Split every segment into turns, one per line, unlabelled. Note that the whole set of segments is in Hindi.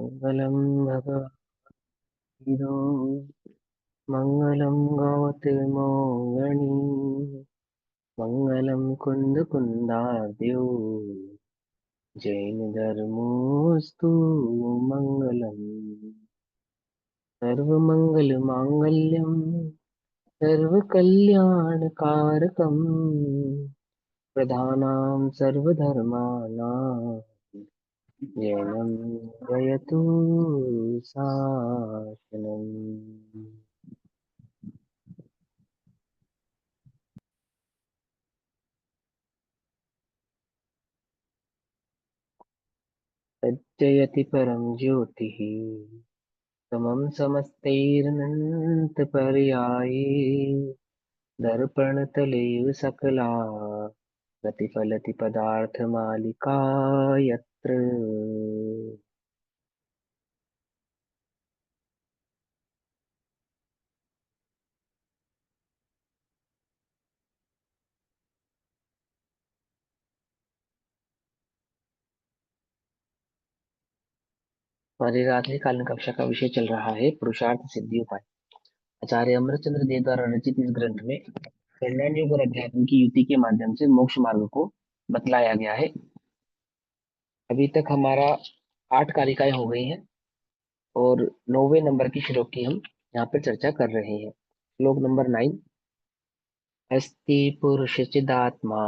मङ्गलं भगवद्गीतो मङ्गलं गौतमोऽगणि मङ्गलं कुन्दकुन्दाब्जो जैनधर्मोऽस्तु मङ्गलम् सर्वमङ्गलमाङ्गल्यं सर्वकल्याणकारकं प्रधानां सर्वधर्माणां जैनं जयतु शासनम्। तज्जयति परं ज्योतिः समं समस्तैरनन्तपर्याये दर्पणतलेव सकला प्रतिफलति पदार्थमालिका यत्र। हमारी रात्रिकालीन कक्षा का विषय चल रहा है पुरुषार्थ सिद्धि उपाय। आचार्य अमरचंद्र देव द्वारा रचित इस ग्रंथ में कल्याण योग और अध्यात्म की युति के माध्यम से मोक्ष मार्ग को बतलाया गया है। अभी तक हमारा 8 कारिकाएं हो गई हैं और 9वें नंबर की श्लोक की हम यहाँ पर चर्चा कर रहे हैं। श्लोक नंबर 9। अस्ति पुरुषचिदात्मा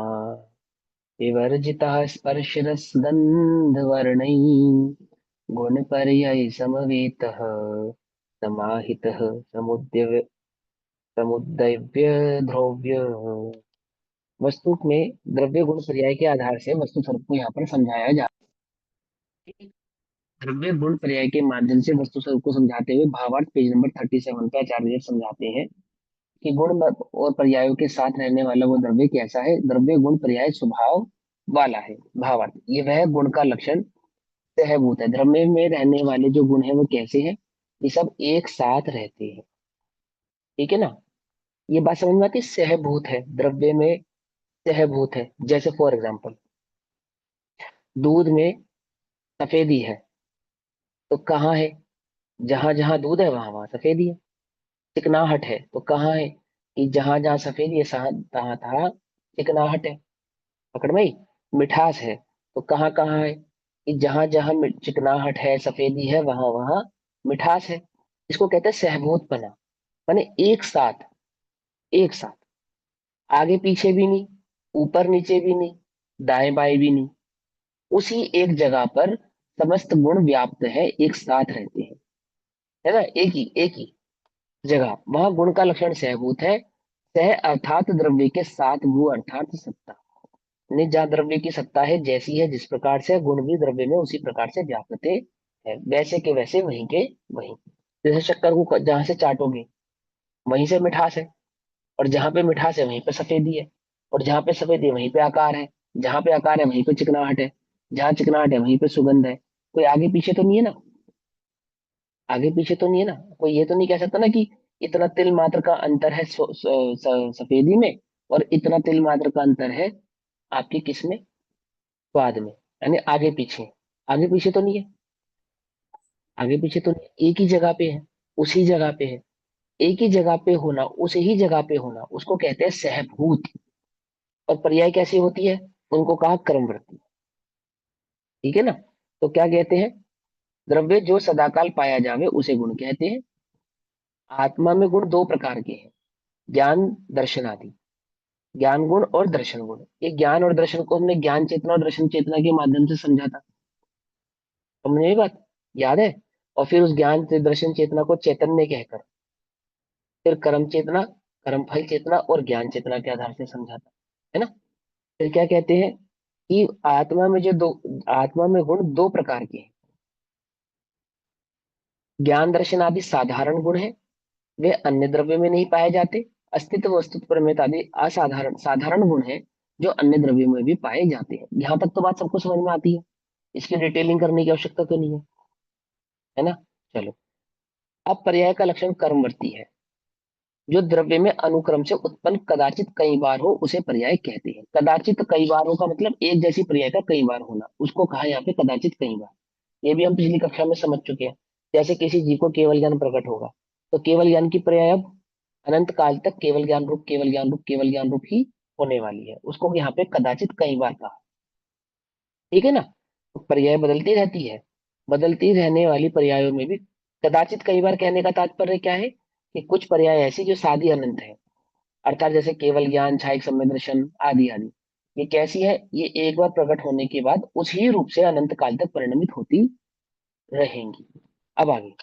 विवर्जितः स्पर्शरसगन्धवर्णैः गुणपर्यय समवेतः समाहितः समुद्यव्य ध्रुव्य। वस्तु में द्रव्य गुण पर्याय के आधार से वस्तु स्वरूप को यहाँ पर समझाया जा रहा है। द्रव्य गुण पर्याय के माध्यम से वस्तु स्वरूप को समझाते हुए भावार्थ पेज नंबर 37 पे आचार्य देव समझाते हैं कि गुण और पर्यायों के साथ रहने वाला वो द्रव्य कैसा है। द्रव्य गुण पर्याय स्वभाव वाला है। भावार्थ ये वह गुण का लक्षण सहभूत है। द्रव्य में रहने वाले जो गुण है वो कैसे हैं? ये सब एक साथ रहते हैं। ठीक है ना? ये बात समझ में आती है? सहभूत है, द्रव्य में सहभूत है। जैसे फॉर एग्जाम्पल दूध में सफेदी है तो कहाँ है? जहां जहां दूध है वहां वहां सफेदी है। चिकनाहट है तो कहाँ है? कि जहां जहां सफेदी है तहां तहां चिकनाहट है। पकड़ में आई? मिठास है तो कहाँ कहाँ है? कि जहां जहां चिकनाहट है, सफेदी है, वहां वहां मिठास है। इसको कहते हैं सहभूतपना। माने एक साथ, एक साथ, आगे पीछे भी नहीं, ऊपर नीचे भी नहीं, दाएं बाएं भी नहीं, उसी एक जगह पर समस्त गुण व्याप्त है, एक साथ रहते हैं। है ना? एक ही जगह वहां गुण का लक्षण सहभूत है। सह अर्थात द्रव्य के साथ भू अर्थात सत्ता। यानी जहाँ द्रव्य की सत्ता है, जैसी है जिस प्रकार से, गुण भी द्रव्य में उसी प्रकार से व्याप्त है, वैसे के वैसे, वहीं के वहीं। जैसे शक्कर को जहां से चाटोगे वहीं से मिठास है, और जहां पे मिठास है वहीं पे सफेदी है, और जहां पे सफेदी है वहीं पे आकार है, जहां पे आकार है वहीं पे चिकनाहट है, जहां चिकनाहट है वहीं पे सुगंध है। कोई आगे पीछे तो नहीं है ना? आगे पीछे तो नहीं है ना? कोई ये तो नहीं कह सकता ना कि इतना तिल मात्र का अंतर है सफेदी में, और इतना तिल मात्र का अंतर है आपके किसमें, स्वाद में। यानी आगे पीछे, आगे पीछे तो नहीं है। आगे पीछे तो नहीं है, एक ही जगह पे है, उसी जगह पे है। एक ही जगह पे होना, उसी ही जगह पे होना, उसको कहते हैं सहभूत। और पर्याय कैसी होती है? उनको कहा कर्मवृत्ति। ठीक है ना? तो क्या कहते हैं? द्रव्य जो सदाकाल पाया जावे उसे गुण कहते हैं। आत्मा में गुण दो प्रकार के हैं, ज्ञान दर्शन आदि। ज्ञान गुण और दर्शन गुण। ये ज्ञान और दर्शन को हमने ज्ञान चेतना और दर्शन चेतना के माध्यम से समझा था। हमने ये बात याद है? और फिर उस ज्ञान से दर्शन चेतना को चैतन्य कहकर फिर कर्म चेतना, कर्म फल चेतना और ज्ञान चेतना के आधार से समझा था। है ना? फिर क्या कहते हैं कि आत्मा में जो दो, आत्मा में गुण दो प्रकार के हैं। ज्ञान दर्शन आदि साधारण गुण है, वे अन्य द्रव्य में नहीं पाए जाते। अस्तित्व वस्तुत्व प्रमेय आदि असाधारण साधारण गुण है, जो अन्य द्रव्यों में भी पाए जाते हैं। यहाँ तक तो बात सबको समझ में आती है, इसकी डिटेलिंग करने की आवश्यकता तो नहीं है। है ना? चलो, अब पर्याय का लक्षण कर्मवर्ती है। जो द्रव्य में अनुक्रम से उत्पन्न कदाचित कई बार हो उसे पर्याय कहते हैं। कदाचित कई बार हो का मतलब एक जैसी पर्याय का कई बार होना, उसको कहा यहाँ पे कदाचित कई बार। ये भी हम पिछली कक्षा में समझ चुके हैं। जैसे किसी जीव को केवल ज्ञान प्रकट होगा, तो केवल ज्ञान की पर्याय अब अनंत काल तक केवल ज्ञान रूप, केवल ज्ञान रूप, केवल ज्ञान रूप ही होने वाली है। उसको यहाँ पे कदाचित कई बार कहा। ठीक है ना। तो पर्याय बदलती रहती है। बदलती रहने वाली पर्यायों में भी कदाचित कई बार कहने का तात्पर्य क्या है कि कुछ पर्याय ऐसी जो सादी अनंत है, अर्थात जैसे केवल ज्ञान, छायिक सम्यक दर्शन आदि आदि। ये कैसी है? ये एक बार प्रकट होने के बाद उसी रूप से अनंत काल तक परिणमित होती रहेंगी। अब आगे,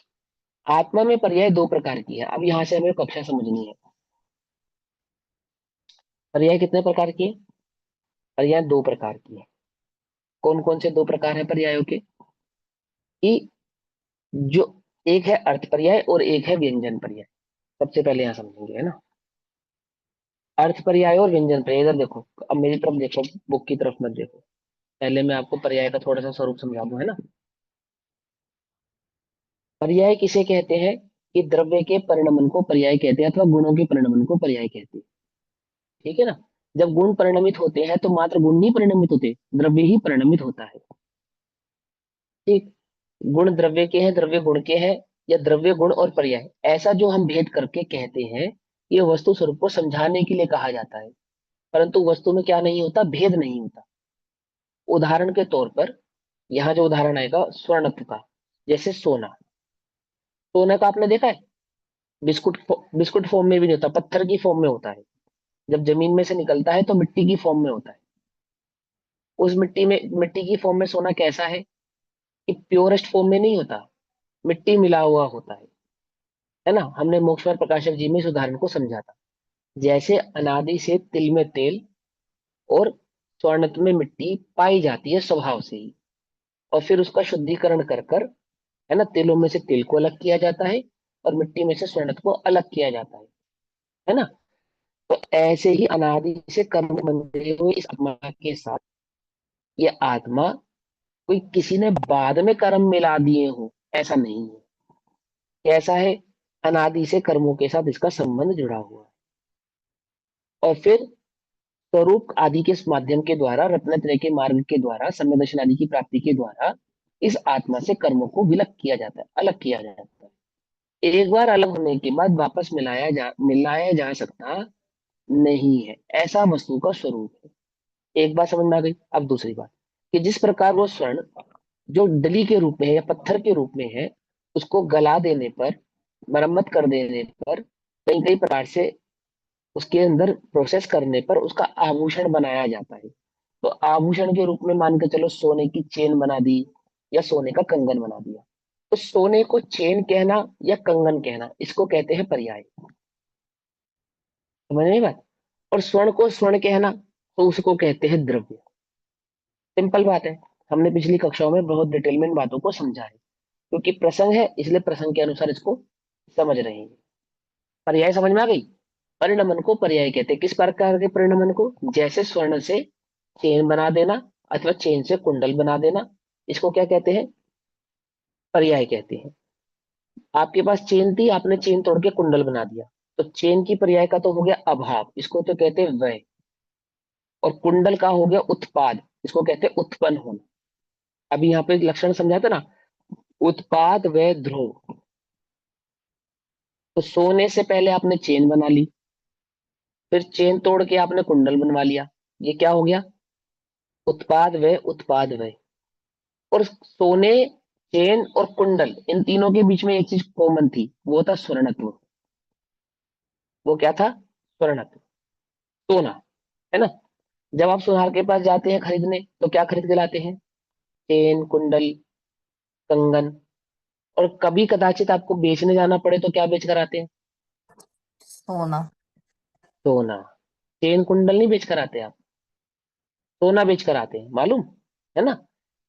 आत्मा में पर्याय दो प्रकार की है। अब यहां से हमें कक्षा समझनी है। पर्याय कितने प्रकार की है? पर्याय दो प्रकार की है। कौन कौन से दो प्रकार है पर्यायों के? कि जो एक है अर्थ पर्याय और एक है व्यंजन पर्याय। सबसे पहले यहां समझेंगे, है ना। अर्थ पर्याय और व्यंजन पर्याय। इधर देखो, अब मेरी तरफ देखो, बुक की तरफ मत देखो। पहले मैं आपको पर्याय का थोड़ा सा स्वरूप समझा दूं, है ना। पर्याय किसे कहते हैं? कि द्रव्य के परिणमन को पर्याय कहते हैं, अथवा गुणों के परिणमन को पर्याय कहते हैं। ठीक है ना। जब गुण परिणमित होते हैं तो मात्र गुण नहीं परिणमित होते, द्रव्य ही परिणमित होता है। ठीक। गुण द्रव्य के हैं, द्रव्य गुण के हैं, या द्रव्य गुण और पर्याय, ऐसा जो हम भेद करके कहते हैं, ये वस्तु स्वरूप को समझाने के लिए कहा जाता है। परंतु वस्तु में क्या नहीं होता? भेद नहीं होता। उदाहरण के तौर पर यहाँ जो उदाहरण आएगा स्वर्णत्व का, जैसे सोना। सोना का आपने देखा है? बिस्कुट फॉर्म में भी नहीं होता, पत्थर की फॉर्म में होता है। जब जमीन में से निकलता है तो मिट्टी की फॉर्म में होता है। उस मिट्टी की फॉर्म में सोना कैसा है? कि प्योरेस्ट फॉर्म में नहीं होता, मिट्टी मिला हुआ होता है ना। हमने मोक्षवर प्रकाशक जी में इस उदाहरण को समझा था। जैसे अनादि से तिल में तेल और स्वर्णत्व में मिट्टी पाई जाती है स्वभाव से ही, और फिर उसका शुद्धिकरण कर कर, है ना, तिलों में से तिल को अलग किया जाता है और मिट्टी में से स्वर्णत्व को अलग किया जाता है ना। तो ऐसे ही अनादि से कर्म बंधे हुए इस आत्मा के साथ ये आत्मा कोई किसी ने बाद में कर्म मिला दिए हो, ऐसा नहीं है। कैसा है? अनादि से कर्मों के साथ इसका संबंध जुड़ा हुआ है। और फिर स्वरूप आदि के माध्यम के द्वारा, रत्नत्रय के मार्ग के द्वारा, सम्यक दर्शन आदि की प्राप्ति के द्वारा इस आत्मा से कर्मों को विलग किया जाता है, अलग किया जाता है। एक बार अलग होने के बाद वापस मिलाया जा सकता नहीं है, ऐसा वस्तु का स्वरूप है। एक बात समझ में आ गई। अब दूसरी बात, कि जिस प्रकार वो स्वर्ण जो डली के रूप में है या पत्थर के रूप में है, उसको गला देने पर, मरम्मत कर देने पर, कई कई प्रकार से उसके अंदर प्रोसेस करने पर उसका आभूषण बनाया जाता है। तो आभूषण के रूप में मान के चलो सोने की चेन बना दी या सोने का कंगन बना दिया। तो सोने को चेन कहना या कंगन कहना, इसको कहते हैं पर्याय। समझ में आई बात? और स्वर्ण को स्वर्ण कहना, तो उसको कहते हैं द्रव्य। सिंपल बात है। हमने पिछली कक्षाओं में बहुत डिटेल में इन बातों को समझा है। क्योंकि प्रसंग है इसलिए प्रसंग के अनुसार इसको समझ रहे हैं। पर्याय समझ में आ गई? परिणमन को पर्याय कहते हैं। किस प्रकार के परिणमन को? जैसे स्वर्ण से चेन बना देना अथवा चेन से कुंडल बना देना, इसको क्या कहते हैं? पर्याय कहते हैं। आपके पास चेन थी, आपने चेन तोड़ के कुंडल बना दिया, तो चेन की पर्याय का तो हो गया अभाव, इसको तो कहते हैं वय। और कुंडल का हो गया उत्पाद, इसको कहते हैं उत्पन्न होना। अभी यहाँ पे एक लक्षण समझा था ना, उत्पाद व ध्रुव। तो सोने से पहले आपने चेन बना ली, फिर चेन तोड़ के आपने कुंडल बनवा लिया। ये क्या हो गया? उत्पाद व उत्पाद व। और सोने, चेन और कुंडल, इन तीनों के बीच में एक चीज कॉमन थी, वो था स्वर्णत्व। वो क्या था? स्वर्णत्व, सोना, है ना। जब आप सुनार के पास जाते हैं खरीदने, तो क्या खरीद के लाते हैं? चेन, कुंडल, कंगन। और कभी कदाचित आपको बेचने जाना पड़े तो क्या बेच कर आते हैं?
सोना।
सोना। चेन कुंडल नहीं बेच कर आते आप, सोना बेच कर आते हैं, मालूम है ना।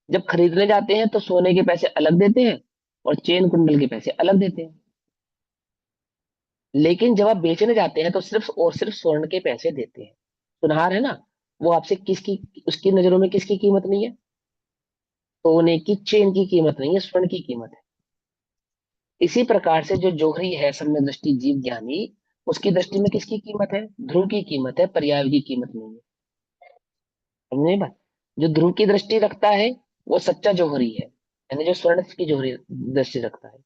जब खरीदने जाते हैं तो सोने के पैसे अलग देते हैं और चेन कुंडल के पैसे अलग देते हैं। लेकिन जब आप बेचने जाते हैं तो सिर्फ और सिर्फ स्वर्ण के पैसे देते हैं। सुनहार है ना, वो आपसे किसकी, उसकी नजरों में किसकी कीमत नहीं है? सोने की चेन की कीमत नहीं है, स्वर्ण की कीमत है। इसी प्रकार से जो जोहरी है सम्यक दृष्टि जीव ज्ञानी, उसकी दृष्टि में किसकी कीमत है? ध्रुव की कीमत है, पर्याय की कीमत नहीं है। समझे बात? जो ध्रुव की दृष्टि रखता है वो सच्चा जोहरी है। यानी जो स्वर्ण की जोहरी दृष्टि रखता है।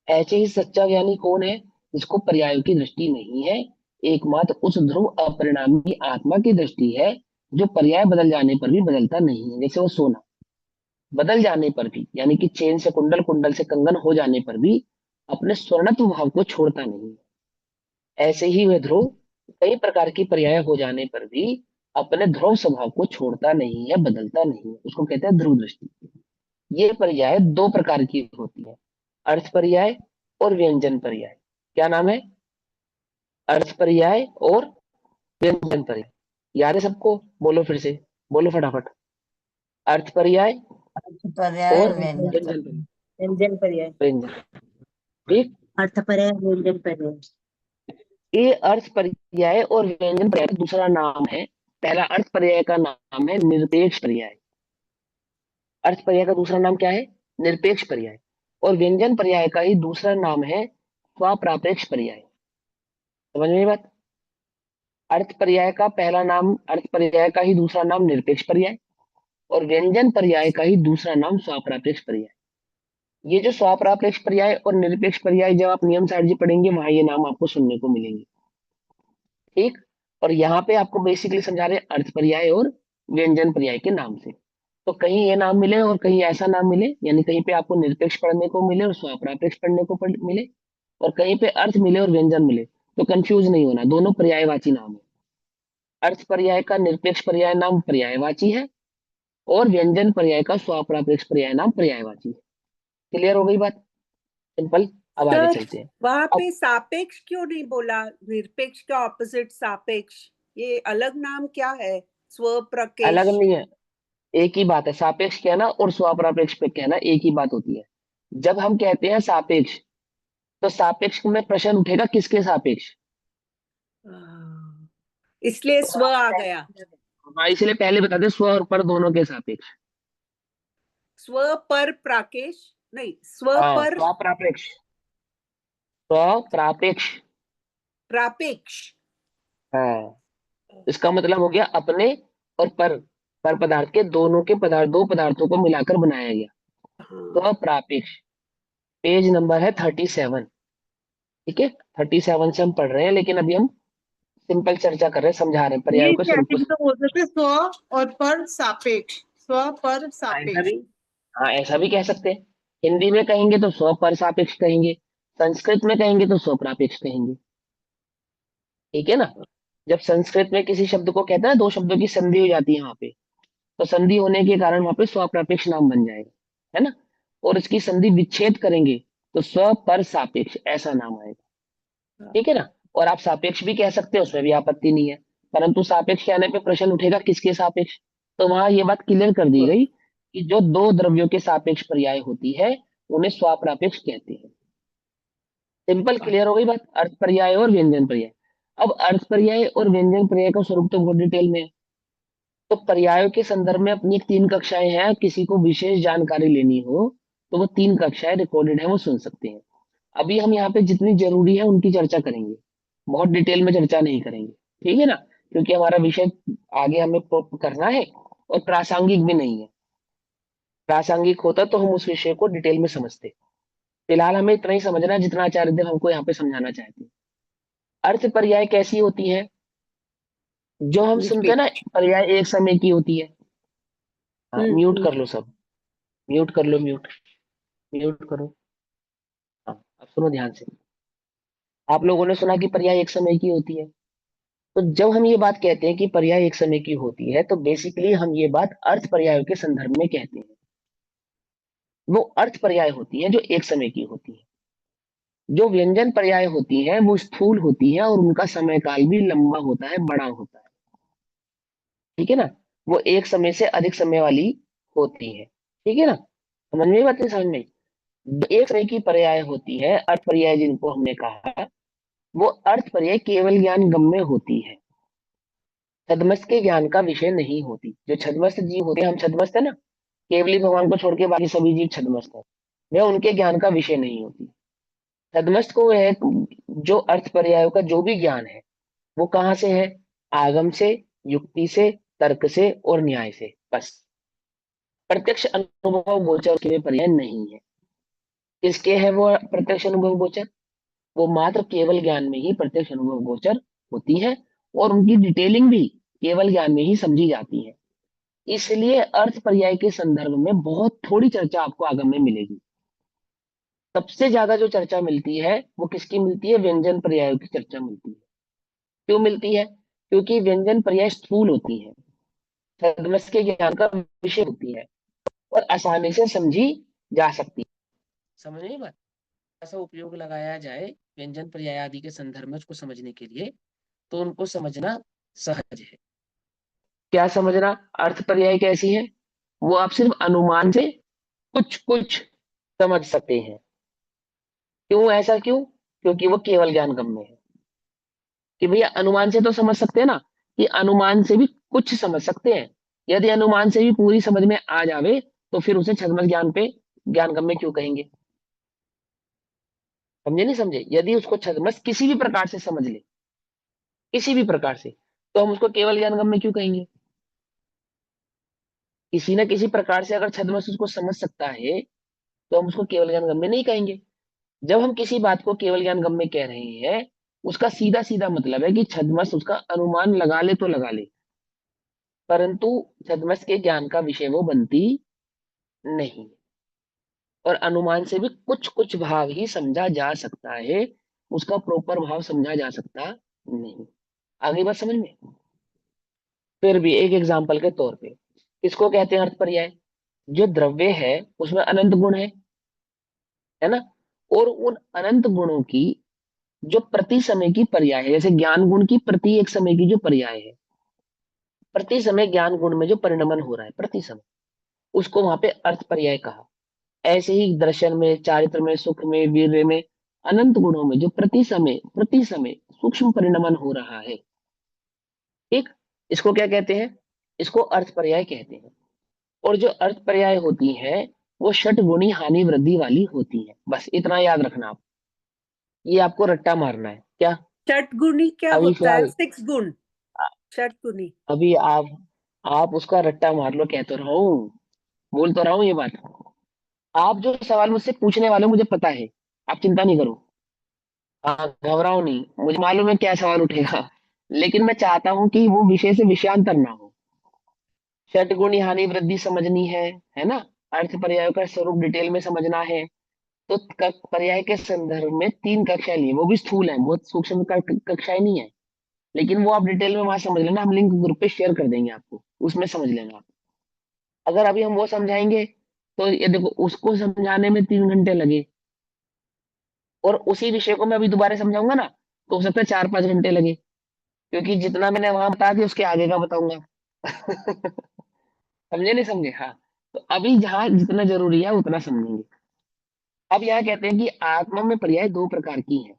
ऐसे ही सच्चा ज्ञानी कौन है? जिसको पर्यायों की दृष्टि नहीं है, एकमात्र उस ध्रुव अपरिणामी आत्मा की दृष्टि है जो पर्याय बदल जाने पर भी बदलता नहीं है। जैसे वो सोना बदल जाने पर भी, यानी कि चेन से कुंडल, कुंडल से कंगन हो जाने पर भी अपने स्वर्णत्व भाव को छोड़ता नहीं है। ऐसे ही वह ध्रुव कई प्रकार की पर्याय हो जाने पर भी अपने ध्रुव स्वभाव को छोड़ता नहीं है, बदलता नहीं है। उसको कहते हैं ध्रुव दृष्टि। ये पर्याय दो प्रकार की होती है, अर्थ पर्याय और व्यंजन पर्याय। क्या नाम है? अर्थ पर्याय और व्यंजन पर्याय। याद है सबको? बोलो फिर से, बोलो फटाफट। अर्थ पर्याय
पर्याय
और
व्यंजन।
व्यंजन पर्याय।
व्यंजन पर्याय।
व्यंजन, ठीक।
अर्थ पर्याय, व्यंजन पर्याय।
ये अर्थ पर्याय और व्यंजन पर्याय का दूसरा नाम है। पहला अर्थ पर्याय का नाम है निरपेक्ष पर्याय। अर्थ पर्याय का दूसरा नाम क्या है? निरपेक्ष पर्याय। और व्यंजन पर्याय का ही दूसरा नाम है स्वाप्रापेक्ष पर्याय। समझ में ये बात? अर्थ पर्याय का पहला नाम, अर्थ पर्याय का ही दूसरा नाम निरपेक्ष पर्याय, और व्यंजन पर्याय का ही दूसरा नाम स्वाप्रापेक्ष पर्याय। ये जो स्वाप्रापेक्ष पर्याय और निरपेक्ष पर्याय, जब आप नियम सारणी पढ़ेंगे वहां ये नाम आपको सुनने को मिलेंगे, ठीक। और यहाँ पे आपको बेसिकली समझा रहे हैं अर्थ पर्याय और व्यंजन पर्याय के नाम से। तो कहीं ये नाम मिले और कहीं ऐसा नाम मिले, यानी कहीं पे आपको निरपेक्ष पढ़ने को मिले और स्वाप्रापेक्ष पढ़ने को मिले, और कहीं पे अर्थ मिले और व्यंजन मिले, तो कंफ्यूज नहीं होना, दोनों पर्यायवाची नाम है। अर्थ पर्याय का निरपेक्ष पर्याय नाम पर्यायवाची है, और व्यंजन पर्याय का स्वाप्रापेक्ष पर्याय नाम पर्यायवाची है। क्लियर हो गई बात? सिंपल। अब आगे
सर,
चलते हैं।
वहां
अब
पे सापेक्ष क्यों नहीं बोला? निरपेक्ष का ऑपोजिट सापेक्ष, ये अलग नाम क्या है?
अलग
स्वप्रकेश।
नहीं है, एक ही बात है। सापेक्ष कहना और स्वापरापेक्ष पे कहना एक ही बात होती है। जब हम कहते हैं सापेक्ष, तो सापेक्ष में प्रश्न उठेगा किसके सापेक्ष?
इसलिए
तो
स्व आ गया।
हाँ, इसलिए पहले बता दें, स्व और पर दोनों के सापेक्ष।
स्व पर प्राकेश, नहीं, स्व
हाँ,
पर
स्वापरापेक्ष, स्वप्रापेक्ष।
प्रापेक्ष।
हाँ, इसका मतलब हो गया अपने और पर पदार्थ के, दोनों के पदार्थ, दो पदार्थों को मिलाकर बनाया गया
हाँ,
स्वप्रापेक्ष। पेज नंबर है 37। ठीक है, 37 से हम पढ़ रहे हैं, लेकिन अभी हम सिंपल चर्चा कर रहे हैं, समझा रहे हैं
ये
पर्यायों को
स्टार्टिंग
सिंपल।
तो बोल सकते स्व और पर सापेक्ष, स्व पर
हाँ, ऐसा
सापेक्ष।
भी, हाँ ऐसा भी कह सकते हैं। हिंदी में कहेंगे तो स्व पर सापेक्ष कहेंगे, संस्कृत में कहेंगे तो स्वप्रापेक्ष कहेंगे। ठीक है ना? जब संस्कृत में किसी शब्द को कहते हैं ना, दो शब्दों की संधि हो जाती है वहां पे, तो संधि होने के कारण वहां पे स्वप्रापेक्ष नाम बन जाएगा, है ना? और इसकी संधि विच्छेद करेंगे तो स्व पर सापेक्ष ऐसा नाम आएगा। ठीक है ना? और आप सापेक्ष भी कह सकते हो, उसमें भी आपत्ति नहीं है। परंतु सापेक्ष कहने पे प्रश्न उठेगा किसके सापेक्ष, तो वहां ये बात क्लियर कर दी गई कि जो दो द्रव्यों के सापेक्ष पर्याय होती है उन्हें स्वापरापेक्ष कहते हैं। सिंपल, क्लियर हो गई बात। अर्थ पर्याय और व्यंजन पर्याय। अब अर्थ पर्याय और व्यंजन पर्याय का स्वरूप तो बहुत डिटेल में है। तो पर्यायों के संदर्भ में अपनी 3 कक्षाएं हैं, किसी को विशेष जानकारी लेनी हो तो वो 3 कक्षाएं रिकॉर्डेड है, वो सुन सकते हैं। अभी हम यहाँ पे जितनी जरूरी है उनकी चर्चा करेंगे, बहुत डिटेल में चर्चा नहीं करेंगे। ठीक है ना? क्योंकि हमारा विषय आगे हमें करना है, और प्रासंगिक भी नहीं है। प्रासंगिक होता तो हम उस विषय को डिटेल में समझते। फिलहाल हमें इतना ही समझना है जितना आचार्य देव हमको यहाँ पे समझाना चाहते हैं। अर्थ पर्याय कैसी होती है? जो हम सुनते हैं ना,
निरपेक्ष।
पर्याय एक समय की होती है। हाँ, म्यूट
हम्म।
कर लो सब, म्यूट कर लो, म्यूट, म्यूट करो। हाँ, अब सुनो ध्यान से। आप लोगों ने सुना कि पर्याय एक समय की होती है। तो जब हम ये बात कहते हैं कि पर्याय एक समय की होती है, तो बेसिकली हम ये बात अर्थ पर्यायों के संदर्भ में कहते हैं। वो अर्थ पर्याय होती है जो एक समय की होती है। जो व्यंजन पर्याय होती है वो स्थूल होती है, और उनका समय काल भी लंबा होता है, बड़ा होता है। ठीक है ना? वो एक समय से अधिक समय वाली होती है। ठीक है ना? समझ में बात नहीं? समझ में? एक तरह की पर्याय होती है अर्थ पर्याय, जिनको हमने कहा, वो अर्थ पर्याय केवल ज्ञान गम्य होती है, छद्मस्त के ज्ञान का विषय नहीं होती। जो छद्मस्त जीव होते हैं, हम छद्मस्त है ना, केवली भगवान को छोड़ के बाकी सभी जीव छद्मस्त है, वह उनके ज्ञान का विषय नहीं होती। छद्मस्त को है जो अर्थ पर्यायों का जो भी ज्ञान है, वो कहाँ से है? आगम से, युक्ति से, तर्क से और न्याय से, बस। प्रत्यक्ष अनुभव गोचर के पर्याय नहीं है। किसके है वो प्रत्यक्ष अनुभव गोचर? वो मात्र केवल ज्ञान में ही प्रत्यक्ष अनुभव गोचर होती है, और उनकी डिटेलिंग भी केवल ज्ञान में ही समझी जाती है। इसलिए अर्थ पर्याय के संदर्भ में बहुत थोड़ी चर्चा आपको आगम में मिलेगी। सबसे ज्यादा जो चर्चा मिलती है वो किसकी मिलती है? व्यंजन पर्यायों की चर्चा मिलती है। क्यों मिलती है? क्योंकि व्यंजन पर्याय स्थूल होती है, छद्मस के ज्ञान का विषय होती है, और आसानी से समझी जा सकती है। समझ नहीं बात? ऐसा उपयोग लगाया जाए व्यंजन पर्याय आदि के संदर्भ में उसको समझने के लिए, तो उनको समझना सहज है। क्या समझना? अर्थ पर्याय कैसी है? वो आप सिर्फ अनुमान से कुछ कुछ समझ सकते हैं। क्यों? ऐसा क्यों? क्योंकि वो केवल ज्ञान गम्य है। कि भैया अनुमान से तो समझ सकते हैं ना, कि अनुमान से भी कुछ समझ सकते हैं। यदि अनुमान से भी पूरी समझ में आ जावे, तो फिर उसे छद्म ज्ञान पे ज्ञान गम्य क्यों कहेंगे? समझे नहीं समझे? यदि उसको छद्मस किसी भी प्रकार से समझ ले, किसी भी प्रकार से, तो हम उसको केवल ज्ञान गम्य क्यों कहेंगे? किसी न किसी प्रकार से अगर छद्मस उसको समझ सकता है, तो हम उसको केवल ज्ञान गम्य नहीं कहेंगे। जब हम किसी बात को केवल ज्ञान गम्य कह रहे हैं, उसका सीधा सीधा मतलब है कि छद्मस उसका अनुमान लगा ले तो लगा ले, परंतु छद्मस के ज्ञान का विषय वो बनती नहीं। और अनुमान से भी कुछ कुछ भाव ही समझा जा सकता है, उसका प्रॉपर भाव समझा जा सकता नहीं। आगे बात समझ में? फिर भी एक एग्जाम्पल के तौर पे, इसको कहते हैं अर्थ पर्याय। जो द्रव्य है उसमें अनंत गुण है ना, और उन अनंत गुणों की जो प्रति समय की पर्याय है, जैसे ज्ञान गुण की प्रति एक समय की जो पर्याय है, प्रति समय ज्ञान गुण में जो परिणमन हो रहा है प्रति समय, उसको वहां पे अर्थ पर्याय कहा। ऐसे ही दर्शन में, चारित्र में, सुख में, वीर्य में, अनंत गुणों में जो प्रति समय सूक्ष्म परिणमन हो रहा है, ठीक, इसको क्या कहते हैं? इसको अर्थ पर्याय कहते हैं। और जो अर्थ पर्याय होती है वो षट गुणी हानि वृद्धि वाली होती है। बस इतना याद रखना आप, ये आपको रट्टा मारना है क्या?
षटगुणी क्या
अभी
होता है?
फिलहाल
6 गुण। षटगुणी।
अभी आप उसका रट्टा मार लो, कह तो रहा हूँ, बोल तो रहा हूँ ये बात। आप जो सवाल मुझसे पूछने वाले हो मुझे पता है, आप चिंता नहीं करो। हाँ, घबराओ नहीं, मुझे मालूम है क्या सवाल उठेगा, लेकिन मैं चाहता हूँ कि वो विषय से विषयांतर ना हो। षटगुणी हानि वृद्धि समझनी है ना? अर्थ पर्याय का स्वरूप डिटेल में समझना है। तो पर्याय के संदर्भ में 3 कक्षाएं ली, वो भी स्थूल है, बहुत सूक्ष्म कक्षाएं नहीं है, लेकिन वो आप डिटेल में वहां समझ लेना, हम लिंक ग्रुप पे शेयर कर देंगे आपको, उसमें समझ लेना आप। अगर अभी हम वो समझाएंगे, तो ये देखो उसको समझाने में 3 घंटे लगे, और उसी विषय को मैं अभी दोबारा समझाऊंगा ना, तो हो सकता है 4-5 घंटे लगे, क्योंकि जितना मैंने वहां बता दिया उसके आगे का बताऊंगा। समझे नहीं समझे? हाँ। तो अभी जहां जितना जरूरी है उतना समझेंगे। अब यहाँ कहते हैं कि आत्मा में पर्याय 2 प्रकार की है।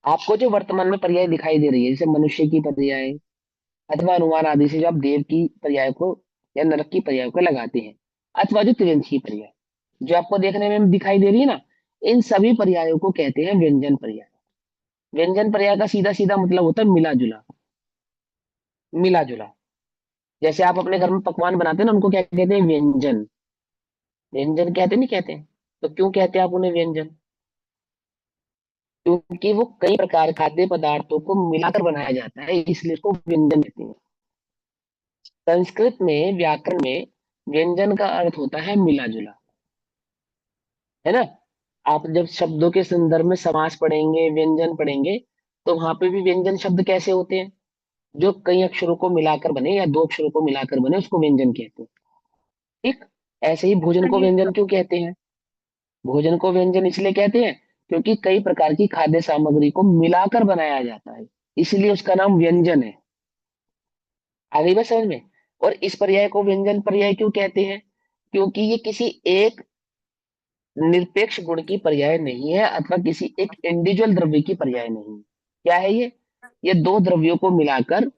आपको जो वर्तमान में पर्याय दिखाई दे रही है, जैसे मनुष्य की पर्याय अथवा अनुमान आदि से जो आप देव की पर्याय को या नरक की पर्याय को लगाते हैं, अथवा जो त्रियंशी पर्याय जो आपको देखने में दिखाई दे रही है ना, इन सभी पर्यायों को कहते हैं व्यंजन पर्याय। व्यंजन पर्याय का सीधा सीधा मतलब होता है मिला जुला। मिला जुला। जैसे आप अपने घर में पकवान बनाते हैं ना, उनको क्या कहते हैं? व्यंजन। व्यंजन कहते नहीं कहते? तो क्यों कहते हैं आप उन्हें व्यंजन? क्योंकि वो कई प्रकार खाद्य पदार्थों को मिलाकर बनाया जाता है, इसलिए उसको व्यंजन कहते हैं। संस्कृत में व्याकरण में व्यंजन का अर्थ होता है मिला जुला, है ना? आप जब शब्दों के संदर्भ में समास पढ़ेंगे, व्यंजन पढ़ेंगे, तो वहां पे भी व्यंजन शब्द कैसे होते हैं? जो कई अक्षरों को मिलाकर बने या 2 अक्षरों को मिलाकर बने, उसको व्यंजन कहते हैं। ठीक। ऐसे ही भोजन को
ठीक।
व्यंजन क्यों कहते हैं? भोजन को व्यंजन इसलिए कहते हैं क्योंकि कई प्रकार की खाद्य सामग्री को मिलाकर बनाया जाता है, इसलिए उसका नाम व्यंजन है। आ गई बात समझ में? और इस पर्याय को व्यंजन पर्याय क्यों कहते हैं? क्योंकि ये किसी एक निरपेक्ष गुण की पर्याय नहीं है, अथवा किसी एक इंडिविजुअल द्रव्य की पर्याय नहीं है। क्या है ये 2 द्रव्यों को मिलाकर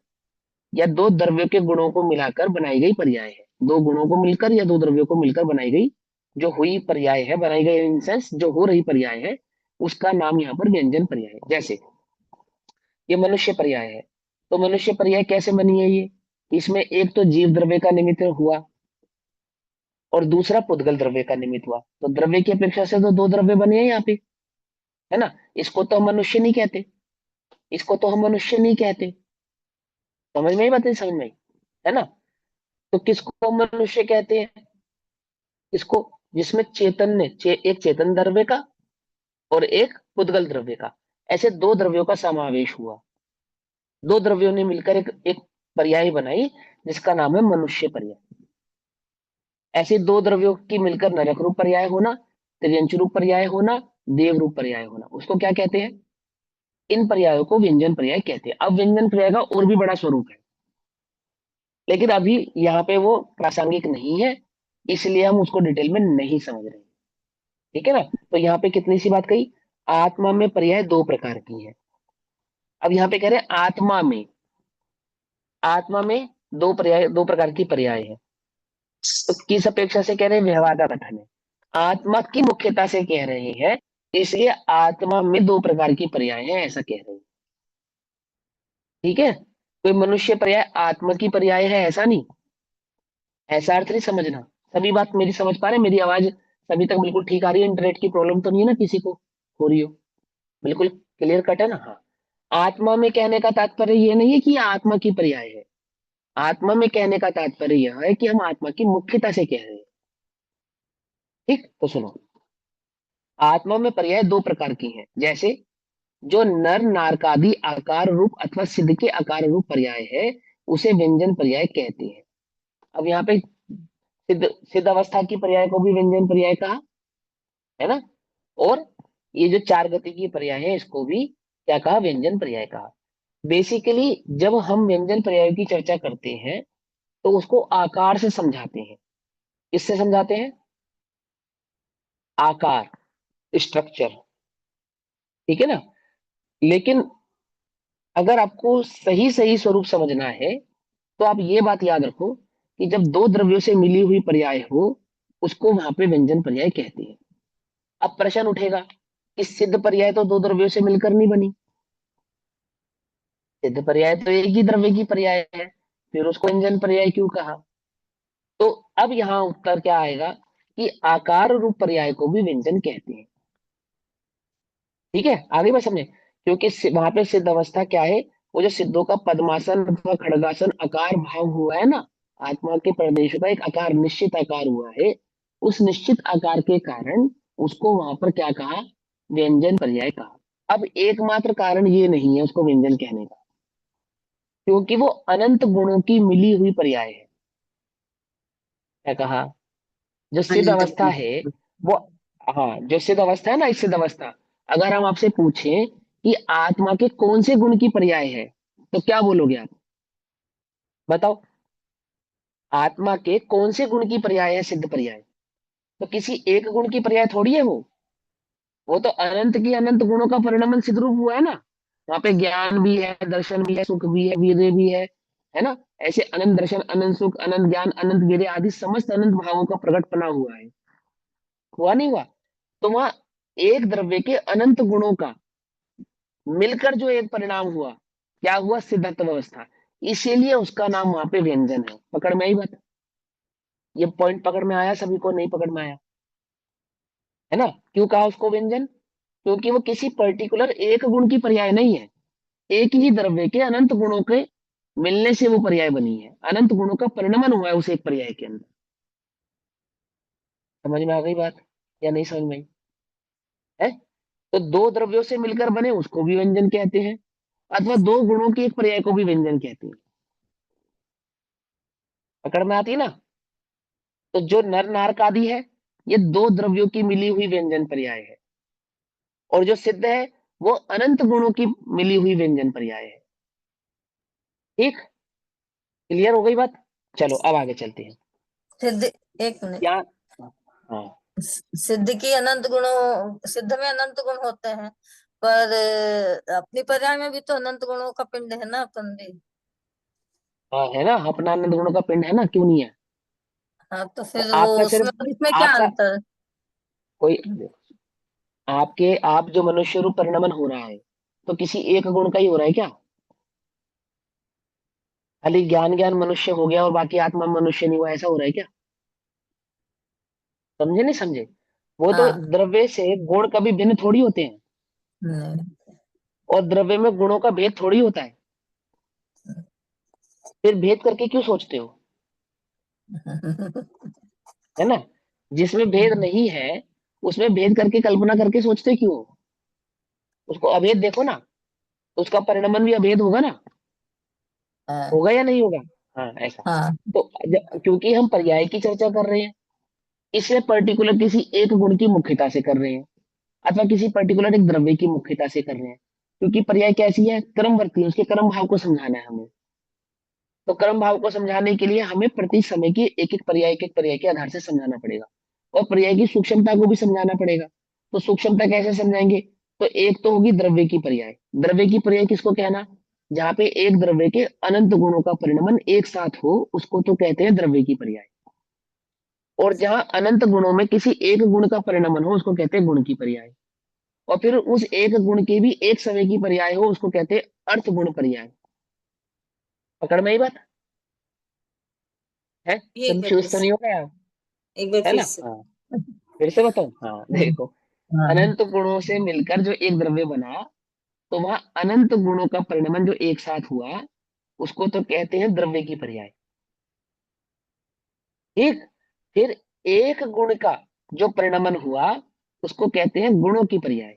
या 2 द्रव्यों के गुणों को मिलाकर बनाई गई पर्याय है। 2 गुणों को मिलकर या 2 द्रव्यों को मिलकर बनाई गई जो हुई पर्याय है, बनाई गई इन सेंस जो हो रही पर्याय है, उसका नाम यहाँ पर व्यंजन पर्याय है। जैसे ये मनुष्य पर्याय है, तो मनुष्य पर्याय कैसे बनी है ये? इसमें एक तो जीव द्रव्य का निमित्त हुआ, और दूसरा पुद्गल द्रव्य का निमित्त हुआ। तो द्रव्य की अपेक्षा से तो दो द्रव्य बने हैं यहाँ पे, है ना। इसको तो हम मनुष्य नहीं कहते, इसको तो हम मनुष्य नहीं कहते। समझ में ही बात है, समझ में आई, है ना। तो किसको मनुष्य कहते हैं? इसको जिसमें चैतन्य एक चेतन द्रव्य का और एक पुद्गल द्रव्य का, ऐसे दो द्रव्यों का समावेश हुआ। दो द्रव्यों ने मिलकर एक एक पर्याय बनाई जिसका नाम है मनुष्य पर्याय। ऐसे दो द्रव्यों की मिलकर नरक रूप पर्याय होना, त्रियंच रूप पर्याय होना, देव रूप पर्याय होना, उसको क्या कहते हैं? इन पर्यायों को व्यंजन पर्याय कहते हैं। अब व्यंजन पर्याय का और भी बड़ा स्वरूप है, लेकिन अभी यहाँ पे वो प्रासंगिक नहीं है, इसलिए हम उसको डिटेल में नहीं समझ रहे। ठीक है ना। तो यहाँ पे कितनी सी बात कही, आत्मा में पर्याय दो प्रकार की है। अब यहाँ पे कह रहे हैं आत्मा में दो प्रकार की पर्याय है। तो किस अपेक्षा से कह रहे हैं? व्यवहार का कथन है, आत्मा की मुख्यता से कह रहे हैं, इसलिए आत्मा में दो प्रकार की पर्याय है, ऐसा कह रहे हैं। ठीक है। कोई मनुष्य पर्याय आत्मा की पर्याय है ऐसा नहीं, ऐसा अर्थ नहीं समझना। सभी बात मेरी समझ पा रहे हैं? मेरी आवाज सभी तक बिल्कुल ठीक आ रही है? इंटरनेट की प्रॉब्लम तो नहीं है ना किसी को हो रही हो? बिल्कुल क्लियर कट है ना। हाँ, आत्मा में कहने का तात्पर्य यह नहीं है कि आत्मा की पर्याय है। आत्मा में कहने का तात्पर्य यह है कि हम आत्मा की मुख्यता से कह रहे हैं। ठीक, तो सुनो, आत्मा में पर्याय दो प्रकार की हैं। जैसे जो नर नारकादि आकार रूप अथवा सिद्ध के आकार रूप पर्याय है, उसे व्यंजन पर्याय कहते हैं। अब यहाँ पे सिद्ध अवस्था की पर्याय को भी व्यंजन पर्याय कहा, है ना। और ये जो चार गति की पर्याय है इसको भी क्या कहा? व्यंजन पर्याय कहा। बेसिकली जब हम व्यंजन पर्याय की चर्चा करते हैं तो उसको आकार से समझाते हैं। किससे समझाते हैं? आकार, स्ट्रक्चर। ठीक है ना। लेकिन अगर आपको सही सही स्वरूप समझना है तो आप ये बात याद रखो कि जब दो द्रव्यों से मिली हुई पर्याय हो उसको वहां पे व्यंजन पर्याय कहते हैं। अब प्रश्न उठेगा कि सिद्ध पर्याय तो दो द्रव्यों से मिलकर नहीं बनी, सिद्ध पर्याय तो एक ही द्रव्य की पर्याय है, फिर उसको व्यंजन पर्याय क्यों कहा? तो अब यहाँ उत्तर क्या आएगा कि आकार रूप पर्याय को भी व्यंजन कहते हैं। ठीक है, आगे बात समझे। क्योंकि वहां पे सिद्ध अवस्था क्या है? वो जो सिद्धों का पद्मासन अथवा खड़गासन आकार भाव हुआ है ना, आत्मा के प्रदेश का एक आकार, निश्चित आकार हुआ है, उस निश्चित आकार के कारण उसको वहां पर क्या कहा? व्यंजन पर्याय कहा। अब एकमात्र कारण ये नहीं है उसको व्यंजन कहने का, क्योंकि वो अनंत गुणों की मिली हुई पर्याय है। क्या कहा? जो
हाँ
सिद्ध
जी, तो
अवस्था है वो, हाँ, जो सिद्ध अवस्था है ना, इस सिद्ध अवस्था, अगर हम आपसे पूछें कि आत्मा के कौन से गुण की पर्याय है, तो क्या बोलोगे आप? बताओ, आत्मा के कौन से गुण की पर्याय है सिद्ध पर्याय? तो किसी एक गुण की पर्याय थोड़ी है वो तो अनंत की अनंत गुणों का परिणमन सिद्ध रूप हुआ है ना। वहां पे ज्ञान भी है, दर्शन भी है, सुख भी है, वीर्य भी है ना। ऐसे अनंत दर्शन, अनंत सुख, अनंत ज्ञान, अनंत वीर्य आदि समस्त अनंत भावों का प्रकटपना हुआ है। हुआ नहीं हुआ? तो वहां एक द्रव्य के अनंत गुणों का मिलकर जो एक परिणाम हुआ, क्या हुआ? सिद्धत्व अवस्था। इसीलिए उसका नाम वहां पे व्यंजन है। पकड़ में आई बात? ये पॉइंट पकड़ में आया सभी को? नहीं पकड़ में आया? है ना। क्यों कहा उसको व्यंजन? क्योंकि वो किसी पर्टिकुलर एक गुण की पर्याय नहीं है, एक ही द्रव्य के अनंत गुणों के मिलने से वो पर्याय बनी है, अनंत गुणों का परिणमन हुआ है उस एक पर्याय के अंदर। समझ में आ गई बात या नहीं समझ में आई? है। तो दो द्रव्यों से मिलकर बने उसको भी व्यंजन कहते हैं, अथवा दो गुणों की एक पर्याय को भी व्यंजन कहते हैं। पकड़ में आती है ना। तो जो नर नारक आदि है, ये दो द्रव्यों की मिली हुई व्यंजन पर्याय है, और जो सिद्ध है वो अनंत गुणों की मिली हुई व्यंजन पर्याय है। ठीक, क्लियर हो गई बात? चलो अब आगे चलते हैं।
सिद्ध, एक मिनट।
क्या? हाँ,
सिद्ध की अनंत गुणों, सिद्ध में अनंत गुण होते हैं, पर अपनी पर्याय में भी तो अनंत गुणों का पिंड है ना, अपन भी।
हाँ, है ना, अपना आनंद गुणों का पिंड है ना, क्यों नहीं है?
हाँ, तो
तो
फिर वो
आपका
उसमें
सिर्फ,
और इसमें क्या
आपका
अंतर?
कोई, आप जो मनुष्य रूप परिणमन हो रहा है तो किसी एक गुण का ही हो रहा है क्या? खाली ज्ञान ज्ञान मनुष्य हो गया और बाकी आत्मा मनुष्य नहीं हुआ, ऐसा हो रहा है क्या? समझे नहीं समझे? वो तो
हाँ।
द्रव्य से गुण कभी भिन्न थोड़ी होते हैं,
नहीं।
और द्रव्य में गुणों का भेद थोड़ी होता है। फिर भेद करके क्यों सोचते हो? है ना? जिसमें भेद नहीं है उसमें भेद करके कल्पना करके सोचते क्यों हो? उसको अभेद देखो ना, तो उसका परिणमन भी अभेद होगा ना,
हाँ।
होगा या नहीं होगा? हाँ, ऐसा।
हाँ।
तो क्योंकि हम पर्याय की चर्चा कर रहे हैं, इसलिए पर्टिकुलर किसी एक गुण की मुख्यता से कर रहे हैं, अथवा किसी पर्टिकुलर एक द्रव्य की मुख्यता से कर रहे हैं। क्योंकि पर्याय कैसी है? क्रमवर्ती है, उसके क्रम भाव को समझाना है हमें। तो क्रम भाव को समझाने के लिए हमें प्रति समय की एक एक पर्याय के आधार से समझाना पड़ेगा, और पर्याय की सूक्ष्मता को भी समझाना पड़ेगा। तो सूक्ष्मता कैसे समझाएंगे? तो एक तो होगी द्रव्य की पर्याय। द्रव्य की पर्याय किसको कहना? जहाँ पे एक द्रव्य के अनंत गुणों का परिणमन एक साथ हो उसको तो कहते हैं द्रव्य की पर्याय। और जहाँ अनंत गुणों में किसी एक गुण का परिणमन हो उसको कहते हैं गुण की पर्याय। और फिर उस एक गुण के भी एक समय की पर्याय हो उसको कहते हैं अर्थ गुण पर्याय। पकड़ में ही बात है?
एक बार फिर
कंफ्यूज तो
से।
नहीं हो गया?
एक बार
है
फिर
ना?
से।
हाँ, फिर से बताओ। हाँ, देखो,
हाँ।
अनंत गुणों से मिलकर जो एक द्रव्य बना, तो वहां अनंत गुणों का परिणमन जो एक साथ हुआ उसको तो कहते हैं द्रव्य की पर्याय। ठीक। फिर एक गुण का जो परिणमन हुआ उसको कहते हैं गुणों की पर्याय।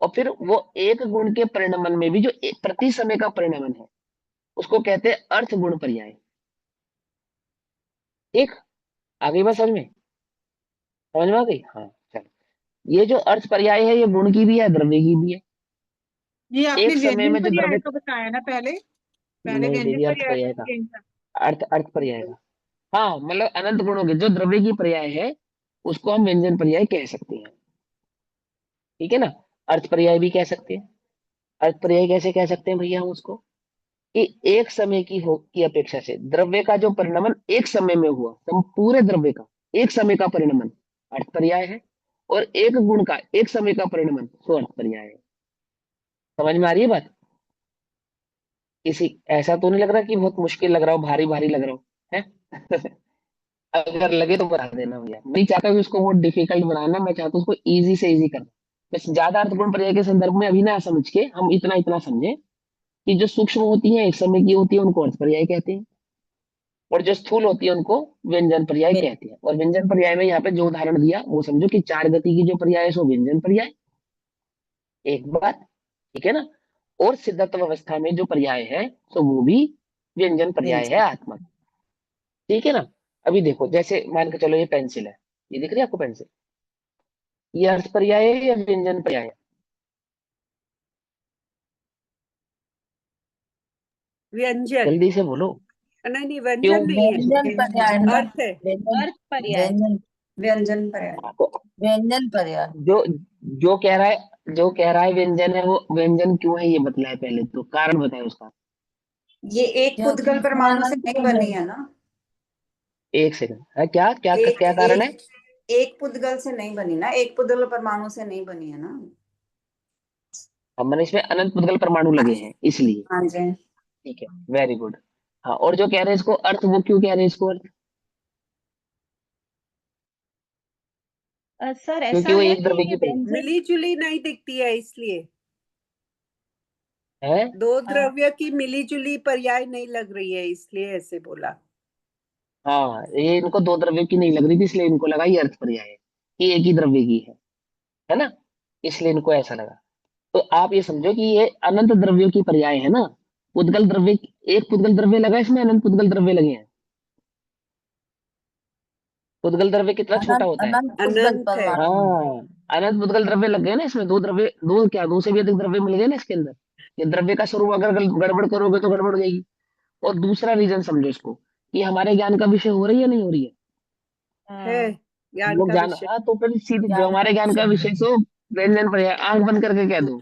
और फिर वो एक गुण के परिणमन में भी जो प्रति समय का परिणमन है उसको कहते हैं अर्थ गुण पर्याय। ठीक। आगे बात समझ में आ गई? हाँ, चलो। ये जो अर्थ पर्याय है ये गुण की भी है, द्रव्य की भी है।
ये आपने
एक समय
व्यंजन
में जो
पर्याय
द्रव्य,
तो बताया ना पहले। पहले
नहीं
व्यंजन
दीदी, अर्थ
पर्याय
पर्याय
फिर
का,
व्यंजन।
अर्थ अर्थ पर्याय का। हाँ, मतलब अनंत गुणों के जो द्रव्य की पर्याय है उसको हम व्यंजन पर्याय कह सकते हैं। ठीक है ना? अर्थ पर्याय भी कह सकते हैं। अर्थ पर्याय कैसे कह सकते हैं भैया हम उसको? कि एक समय की अपेक्षा से द्रव्य का जो परिणमन एक समय में हुआ, पूरे द्रव्य का एक समय का परिणमन अर्थ पर्याय है, और एक गुण का एक समय का परिणमन सो अर्थ पर्याय है। समझ में आ रही है बात? किसी ऐसा तो नहीं लग रहा कि बहुत मुश्किल लग रहा हो, भारी भारी लग रहा हो, है? अगर लगे तो बता देना भैया, मैं नहीं चाहता कि उसको बहुत डिफिकल्ट बनाना, मैं चाहता हूँ उसको इजी से इजी करना। बस ज्यादा अर्थपूर्ण पर्याय के संदर्भ में अभी ना समझ के हम इतना इतना समझे कि जो सूक्ष्म होती है एक समय की होती है उनको अर्थ पर्याय कहते हैं, और जो स्थूल होती है उनको व्यंजन पर्याय
मे-
कहते हैं। और व्यंजन पर्याय में यहाँ पे जो उदाहरण दिया वो समझो कि चार गति की जो पर्याय है सो व्यंजन पर्याय, एक बात। ठीक है ना? और सिद्धत्व अवस्था में जो पर्याय है सो वो भी व्यंजन पर्याय है
व्यंजन।
आत्मा। ठीक है ना? अभी देखो, जैसे मान के चलो ये पेंसिल है, ये दिख रही है आपको पेंसिल? ये अर्थ पर्याय है या व्यंजन पर्याय है?
व्यंजन।
जल्दी से बोलो।
नहीं नहीं,
क्यों?
व्यंजन नहीं है,
व्यंजन पर्याय ना।
अर्थ है।
व्यंजन।
अर्थ पर्याय।
व्यंजन।
व्यंजन पर्याय।
तो
व्यंजन पर्याय।
जो जो कह रहा है व्यंजन है, वो व्यंजन क्यों है ये बतलाए, पहले तो कारण बताए उसका।
ये एक
क्योंकि
पुद्गल
इसमें
परमाणु से
अनंत
नहीं
गुण है।
बनी है ना।
एक सेकंड है, क्या क्या
एक
क्या कारण है?
एक एक पुद्गल से नहीं बनी ना, एक पुद्गल परमाणु से नहीं बनी है ना।
हमने इसमें अनंत मुद्गल परमाणु लगे हैं इसलिए।
हाँ जी।
ठीक है, वेरी गुड। हाँ, और जो कह रहे हैं इसको अर्थ, वो क्यों कह रहे हैं इसको अर्थ?
सर
क्योंकि
ऐसा
वो
है
एक
कि
द्रव्य
ये
की पर्याय
व्यंजन।
मिली जुली नहीं दिखती है इसलिए,
है।
दो द्रव्य की मिली जुली पर्याय नहीं लग रही है इसलिए ऐसे बोला।
हाँ, ये इनको दो द्रव्य की नहीं लग रही थी इसलिए इनको लगा ये अर्थ पर्याय है कि एक ही द्रव्य की है ना? इसलिए इनको ऐसा लगा। तो आप ये समझो कि ये अनंत द्रव्यों की पर्याय है ना। पुद्गल द्रव्य, एक पुद्गल द्रव्य लगा इसमें, अनंत पुद्गल द्रव्य लगे हैं। पुद्गल द्रव्य कितना छोटा
अनंत
होता है?
अनंत उद्गल
अनंत है।
परमाणु।
हाँ, अनंत पुद्गल द्रव्य लग गए ना इसमें, दो द्रव्य, दो क्या, दो से भी अधिक द्रव्य मिल गए ना इसके अंदर। ये द्रव्य का स्वरूप अगर गड़बड़ करोगे तो गड़बड़ हो जाएगी। और दूसरा रीजन समझो इसको, कि हमारे ज्ञान का विषय हो रही है नहीं हो रही है?
है
हम
ज्ञान
लोग
का
जान,
विषय।
हाँ, तो फिर सीधे जो
ज्ञान का
हमारे ज्ञान का
विषय
विषय सो व्यंजन पर्याय, आंख बंद करके कह दो,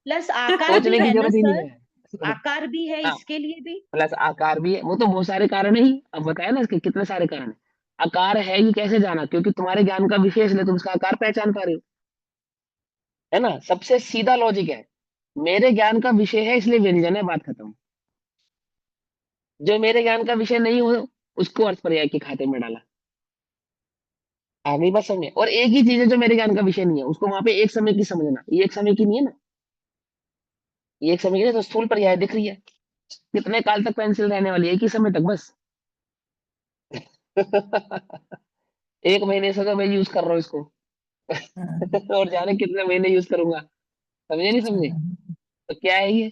प्लस आकार भी
सोचने की
है ना
जरूरत ही नहीं
सर।
है।
आकार भी है
हाँ,
इसके लिए भी।
प्लस आकार भी है, वो तो बहुत सारे कारण है ही, अब बताया ना इसके कितने सारे कारण है। आकार है ये कैसे जाना? क्योंकि तुम्हारे ज्ञान का विषय है, इसलिए तुम उसका आकार पहचान पा रहे हो। है ना? सबसे सीधा लॉजिक है, मेरे ज्ञान का विषय है इसलिए व्यंजन है, बात खत्म। जो मेरे ज्ञान का विषय नहीं हो उसको अर्थ पर्याय के खाते में डाला। आ गई बात समझ? और एक ही चीज है जो मेरे ज्ञान का विषय नहीं है, उसको वहां पे एक समय की समझना, ये एक समय की नहीं है ना, ये एक समय की नहीं, तो स्थूल पर्याय दिख रही है। कितने काल तक पेंसिल रहने वाली है? एक ही समय तक बस। 1 महीने से तो मैं यूज कर रहा हूँ इसको। और जाने कितने महीने यूज करूंगा। समझे नहीं समझे? तो क्या है ये?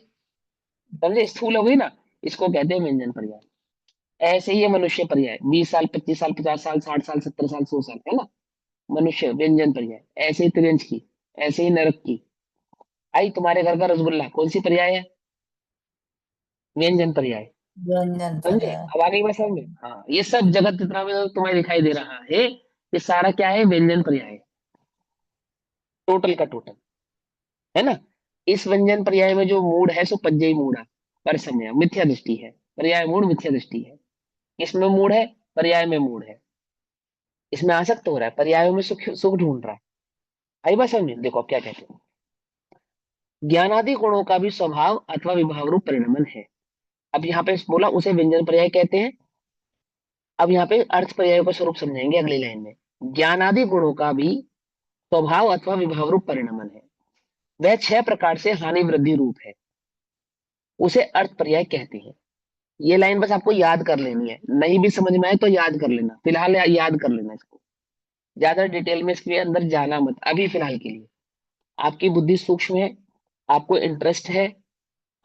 समझे? स्थूल हो गई ना, इसको कहते हैं व्यंजन पर्याय। ऐसे ही है मनुष्य पर्याय, 20 साल, 25 साल, 50 साल, 60 साल, 70 साल, 100 साल, है ना। मनुष्य व्यंजन पर्याय। ऐसे ही त्रिंज की, ऐसे ही नरक की। आई तुम्हारे घर का रसगुल्ला कौन सी पर्याय है? व्यंजन पर्याय।
व्यंजन
समझे?
पर्याय।
अब आ गई बात समझ में? हाँ, ये सब जगत जितना भी तुम्हें दिखाई दे रहा है, ये सारा क्या है? व्यंजन पर्याय। टोटल का टोटल, है ना। इस व्यंजन पर्याय में जो मूड है सो पज्जयी मूड है, पर समय मिथ्या दृष्टि है। पर्याय मूड मिथ्या दृष्टि है। इसमें मूड है, पर्याय में मूड है। इसमें आसक्त हो रहा है, पर्यायों में सुख सुख ढूंढ रहा है। आई बात समझ में? देखो अब क्या कहते हैं। ज्ञानादि गुणों का भी स्वभाव अथवा विभाव रूप परिणमन है। अब यहाँ पे बोला उसे व्यंजन पर्याय कहते हैं। अब यहाँ पे अर्थ पर्याय का स्वरूप समझेंगे अगली लाइन में। ज्ञानादि गुणों का भी स्वभाव अथवा विभाव रूप परिणमन है, वह 6 प्रकार से हानि वृद्धि रूप है, उसे अर्थ पर्याय कहते हैं। ये लाइन बस आपको याद कर लेनी है, नहीं भी समझ में आए तो याद कर लेना, फिलहाल याद कर लेना इसको। ज्यादा डिटेल में इसके अंदर जाना मत अभी फिलहाल के लिए। आपकी बुद्धि सूक्ष्म है, आपको इंटरेस्ट है,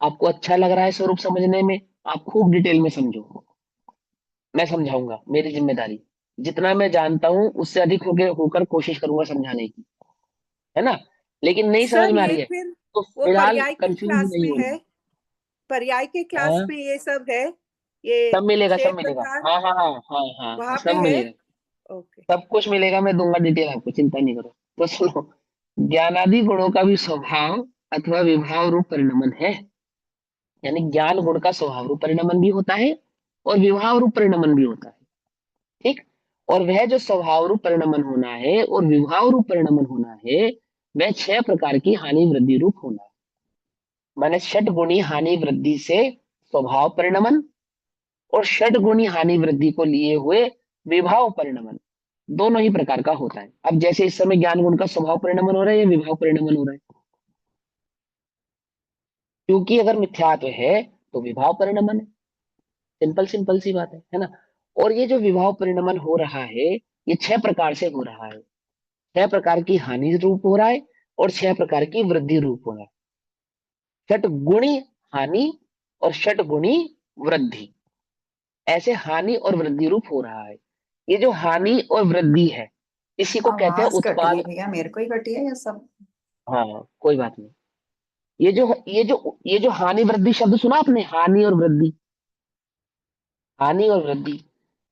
आपको अच्छा लग रहा है स्वरूप समझने में, आप खूब डिटेल में समझो। मैं समझाऊंगा, मेरी जिम्मेदारी। जितना मैं जानता हूं उससे अधिक होकर कोशिश करूंगा समझाने की, है ना। लेकिन नहीं समझ
सर
में आ
ये
रही है
फिर
तो
वो
फिलहाल
पर्याय के
कंफ्यूज
क्लास
नहीं
में
होना।
है, पर्याय के क्लास
हाँ,
में ये सब है, ये
सब मिलेगा,
छह
सब मिलेगा।
प्रकार
हाँ हाँ हाँ हाँ हाँ हाँ,
वहां पे
सब
है।
मिलेगा।
ओके।
सब कुछ मिलेगा, मैं दूंगा डिटेल आपको, चिंता नहीं करो। तो सुनो, ज्ञानादि गुणों का भी स्वभाव अथवा विभाव रूप परिणमन है। यानी ज्ञान गुण का स्वभाव रूप परिणमन भी होता है और विभाव रूप परिणमन भी होता है। ठीक। और वह जो स्वभाव रूप परिणमन होना है और विभाव रूप परिणमन होना है, वह 6 प्रकार की हानि वृद्धि रूप होना है। माने षट गुणी हानि वृद्धि से स्वभाव परिणमन, और षट गुणी हानि वृद्धि को लिए हुए विभाव परिणमन, दोनों ही प्रकार का होता है। अब जैसे इस समय ज्ञान गुण का स्वभाव परिणमन हो रहा है या विभाव परिणमन हो रहा है? क्योंकि अगर मिथ्यात्व है तो विभाव परिणमन है। सिंपल सिंपल सी बात है ना। और ये जो विभाव परिणमन हो रहा है, ये 6 प्रकार से हो रहा है। 6 प्रकार की हानि रूप हो रहा है और 6 प्रकार की वृद्धि रूप हो रहा है। षट गुणी हानि और षट गुणी वृद्धि, ऐसे हानि और वृद्धि रूप हो रहा है। ये जो हानि और वृद्धि है, इसी को कहते हैं
आवाज कटी है
उत्पाद।
भैया, मेरे को ही कटी है या सब?
हाँ, कोई बात नहीं। ये जो हानि वृद्धि शब्द सुना आपने, हानि और वृद्धि, हानि और वृद्धि,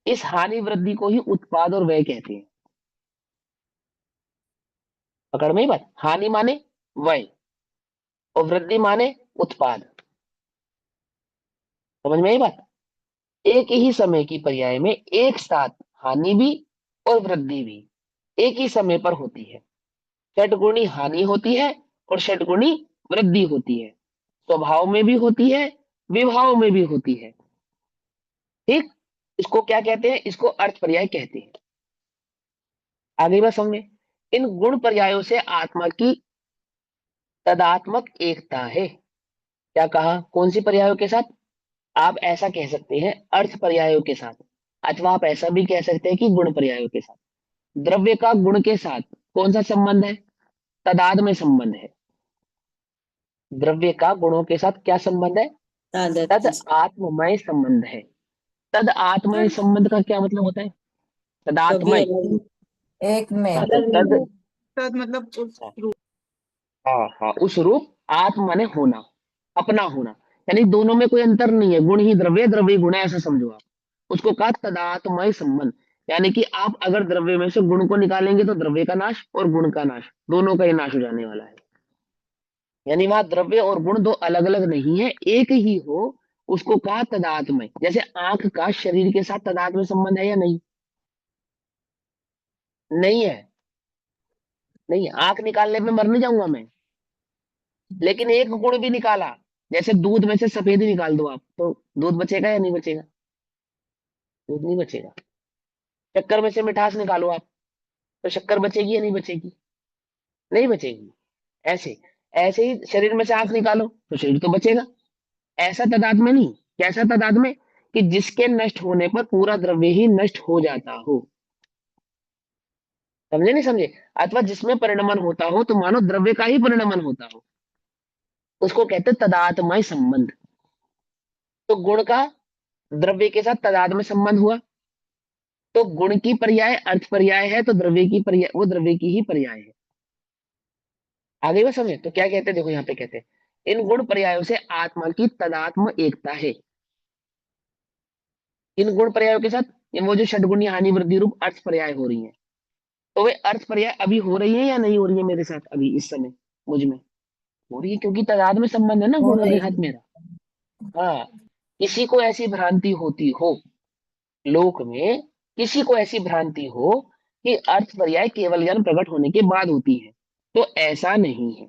इस हानि वृद्धि को ही उत्पाद और व्यय कहते हैं। पकड़ में ही बात। हानि माने व्यय और वृद्धि माने उत्पाद। समझ में आई बात? एक ही समय की पर्याय में एक साथ हानि भी और वृद्धि भी एक ही समय पर होती है। षटगुणी हानि होती है और षटगुणी वृद्धि होती है। स्वभाव में भी होती है, विभाव में भी होती है। ठीक। इसको क्या कहते हैं? इसको अर्थ पर्याय कहते हैं। आगे बात समझ में। इन गुण पर्यायों से आत्मा की तदात्मक एकता है। क्या कहा? कौन सी पर्यायों के साथ? आप ऐसा कह सकते हैं अर्थ पर्यायों के साथ, अथवा आप ऐसा भी कह सकते हैं कि गुण पर्यायों के साथ। द्रव्य का गुण के साथ कौन सा संबंध है? तदाद में संबंध है। द्रव्य का गुणों के साथ क्या संबंध है? तद आत्ममय संबंध है। तद आत्मय
सर
संबंध का क्या मतलब होता है?
कभी
तदात्मय।
अलग, एक में
हाँ, तो तद,
सर मतलब उस रूप।
हाँ हाँ, उस रूप। आत्म माने होना, अपना होना। यानी दोनों में कोई अंतर नहीं है, गुण ही द्रव्य, द्रव्य ही गुण है, ऐसा समझो आप। उसको कहा तदात्मय संबंध। यानी कि आप अगर द्रव्य में से गुण को निकालेंगे तो द्रव्य का नाश और गुण का नाश, दोनों का ही नाश हो जाने वाला है। यानी वहां द्रव्य और गुण दो अलग अलग नहीं है, एक ही हो, उसको कहा तदात्मय। जैसे आंख का शरीर के साथ तदात्मय संबंध है या नहीं? नहीं है। नहीं, आंख निकालने पे मर नहीं जाऊंगा मैं, लेकिन एक गुण भी निकाला, जैसे दूध में से सफेदी निकाल दो आप, तो दूध बचेगा या नहीं बचेगा? दूध नहीं बचेगा। शक्कर में से मिठास निकालो आप, तो शक्कर बचेगी या नहीं बचेगी? नहीं बचेगी। ऐसे ऐसे ही शरीर में से आंख निकालो तो शरीर तो बचेगा। ऐसा तादाद में नहीं। कैसा तादाद में? कि जिसके नष्ट होने पर पूरा द्रव्य ही नष्ट हो जाता हो। समझे नहीं समझे? अथवा जिसमें परिणमन होता हो तो मानो द्रव्य का ही परिणमन होता हो, उसको कहते हैं तदात्मय संबंध। तो गुण का द्रव्य के साथ तदाद में संबंध हुआ, तो गुण की पर्याय अर्थ पर्याय है, तो द्रव्य की पर्याय वो द्रव्य की ही पर्याय है। आगे वो समझे? तो क्या कहते हैं, देखो यहाँ पे कहते हैं इन गुण पर्यायों से आत्मा की तदात्म एकता है। इन गुण पर्यायों के साथ ये वो जो षडगुणी हानि वृद्धि रूप अर्थ पर्याय हो रही है, तो वे अर्थ पर्याय अभी हो रही है या नहीं हो रही है मेरे साथ अभी इस समय? मुझ में हो रही है, क्योंकि तदाद में संबंध है ना
हो
गुणों के
रही
साथ
है।
मेरा। हाँ। किसी को ऐसी भ्रांति होती हो, लोक में किसी को ऐसी भ्रांति हो कि अर्थ पर्याय केवल ज्ञान प्रकट होने के बाद होती है, तो ऐसा नहीं है।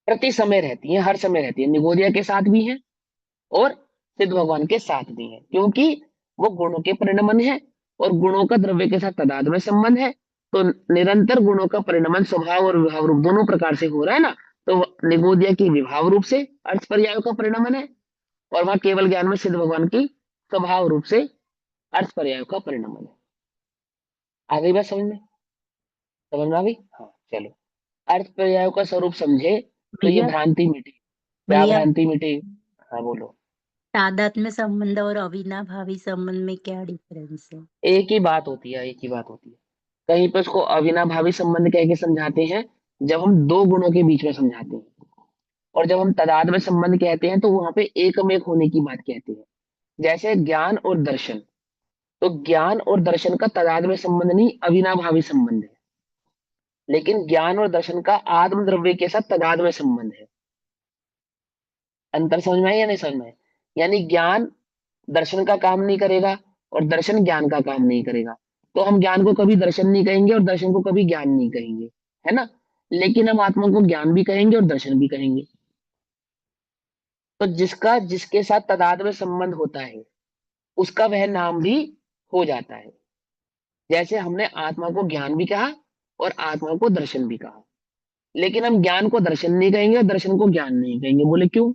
प्रति समय रहती है, हर समय रहती है। निगोदिया के साथ भी है और सिद्ध भगवान के साथ भी है, क्योंकि वो गुणों के परिणमन है और गुणों का द्रव्य के साथ तादाद में संबंध है। तो निरंतर गुणों का परिणमन स्वभाव और विभाव रूप दोनों प्रकार से हो रहा है ना, तो निगोदिया की विभाव रूप से अर्थ पर्यायों का परिणमन है, और वहां केवल ज्ञान में सिद्ध भगवान की स्वभाव रूप से अर्थ पर्यायों का परिणमन है। आ गई बात समझ में? समझ में आ गई? हाँ चलो। अर्थ पर्यायों का स्वरूप समझे तो ये
भैया
भ्रांति मिटी। क्या
भैया
भ्रांति मिटी? हाँ बोलो।
तादात्म्य संबंध और अविनाभावी संबंध में क्या डिफरेंस है?
एक ही बात होती है, एक ही बात होती है। कहीं पे उसको अविनाभावी संबंध कह के समझाते हैं जब हम दो गुणों के बीच में समझाते हैं, और जब हम तदाद में संबंध कहते हैं तो वहां पे एकमेक होने की बात कहते हैं। जैसे ज्ञान और दर्शन, तो ज्ञान और दर्शन का तदाद में संबंध नहीं, अविनाभावी संबंध है। लेकिन ज्ञान और दर्शन का आत्म द्रव्य के साथ तदाद में संबंध है। अंतर समझ में आया या नहीं समझ में आया? यानी ज्ञान दर्शन का काम नहीं करेगा और दर्शन ज्ञान का काम नहीं करेगा, तो हम ज्ञान को कभी दर्शन नहीं कहेंगे और दर्शन को कभी ज्ञान नहीं कहेंगे, है ना? लेकिन हम आत्मा को ज्ञान भी कहेंगे और दर्शन भी कहेंगे। तो जिसका जिसके साथ तदाद में संबंध होता है उसका वह नाम भी हो जाता है। जैसे हमने आत्मा को ज्ञान भी कहा और आत्मा को दर्शन भी कहा, लेकिन हम ज्ञान को दर्शन नहीं कहेंगे और दर्शन को ज्ञान नहीं कहेंगे। बोले क्यों?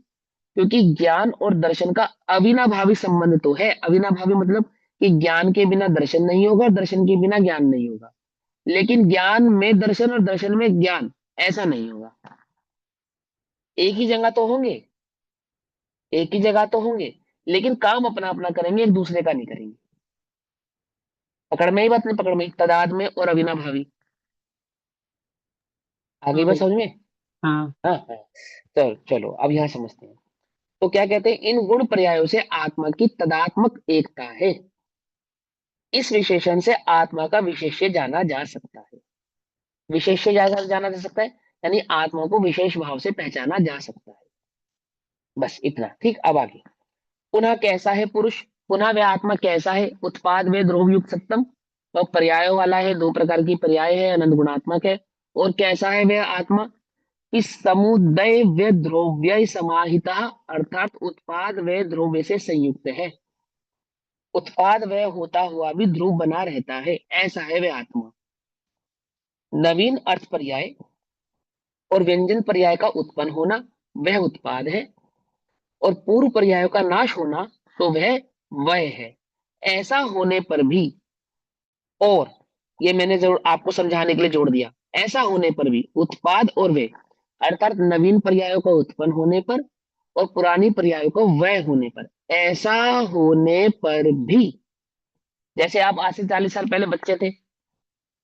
क्योंकि ज्ञान और दर्शन का अविनाभावी संबंध तो है। अविनाभावी मतलब कि ज्ञान के बिना दर्शन नहीं होगा और दर्शन के बिना ज्ञान नहीं होगा, लेकिन ज्ञान में दर्शन और दर्शन में ज्ञान ऐसा नहीं होगा। एक ही जगह तो होंगे, एक ही जगह तो होंगे, लेकिन काम अपना अपना करेंगे, एक दूसरे का नहीं करेंगे। पकड़ में ही बात नहीं? पकड़ में ही तदाद में और अविनाभावी। आगे
हाँ
बात
भैया।
समझ में?
हाँ
हाँ हाँ। चलो चलो अब यहाँ समझते हैं। तो क्या कहते हैं, इन गुण पर्यायों से आत्मा की तदात्मक एकता है। इस विशेषण से आत्मा का विशेष्य जाना जा सकता है। विशेष्य जाना जा सकता है, यानी आत्मा को विशेष भाव से पहचाना जा सकता है। बस इतना ठीक। अब आगे, पुनः कैसा है पुरुष? पुनः वह आत्मा कैसा है? उत्पाद व ध्रुव युक्त सप्तम, वह पर्यायों वाला है, दो प्रकार की पर्याय है, अनंत गुणात्मक है। और कैसा है वह आत्मा? इस समुदय व ध्रुव्य समाहिता, अर्थात उत्पाद व ध्रुव्य से संयुक्त है। उत्पाद वह होता हुआ भी ध्रुव बना रहता है, ऐसा है वह आत्मा। नवीन अर्थ पर्याय और व्यंजन पर्याय का उत्पन्न होना वह उत्पाद है, और पूर्व पर्यायों का नाश होना तो वह है। ऐसा होने पर भी, और ये मैंने जरूर आपको समझाने के लिए जोड़ दिया, ऐसा होने पर भी उत्पाद और वे, अर्थात नवीन पर्यायों का उत्पन्न होने पर और पुरानी पर्यायों का वह होने पर, ऐसा होने पर भी, जैसे आप आज से 40 साल पहले बच्चे थे,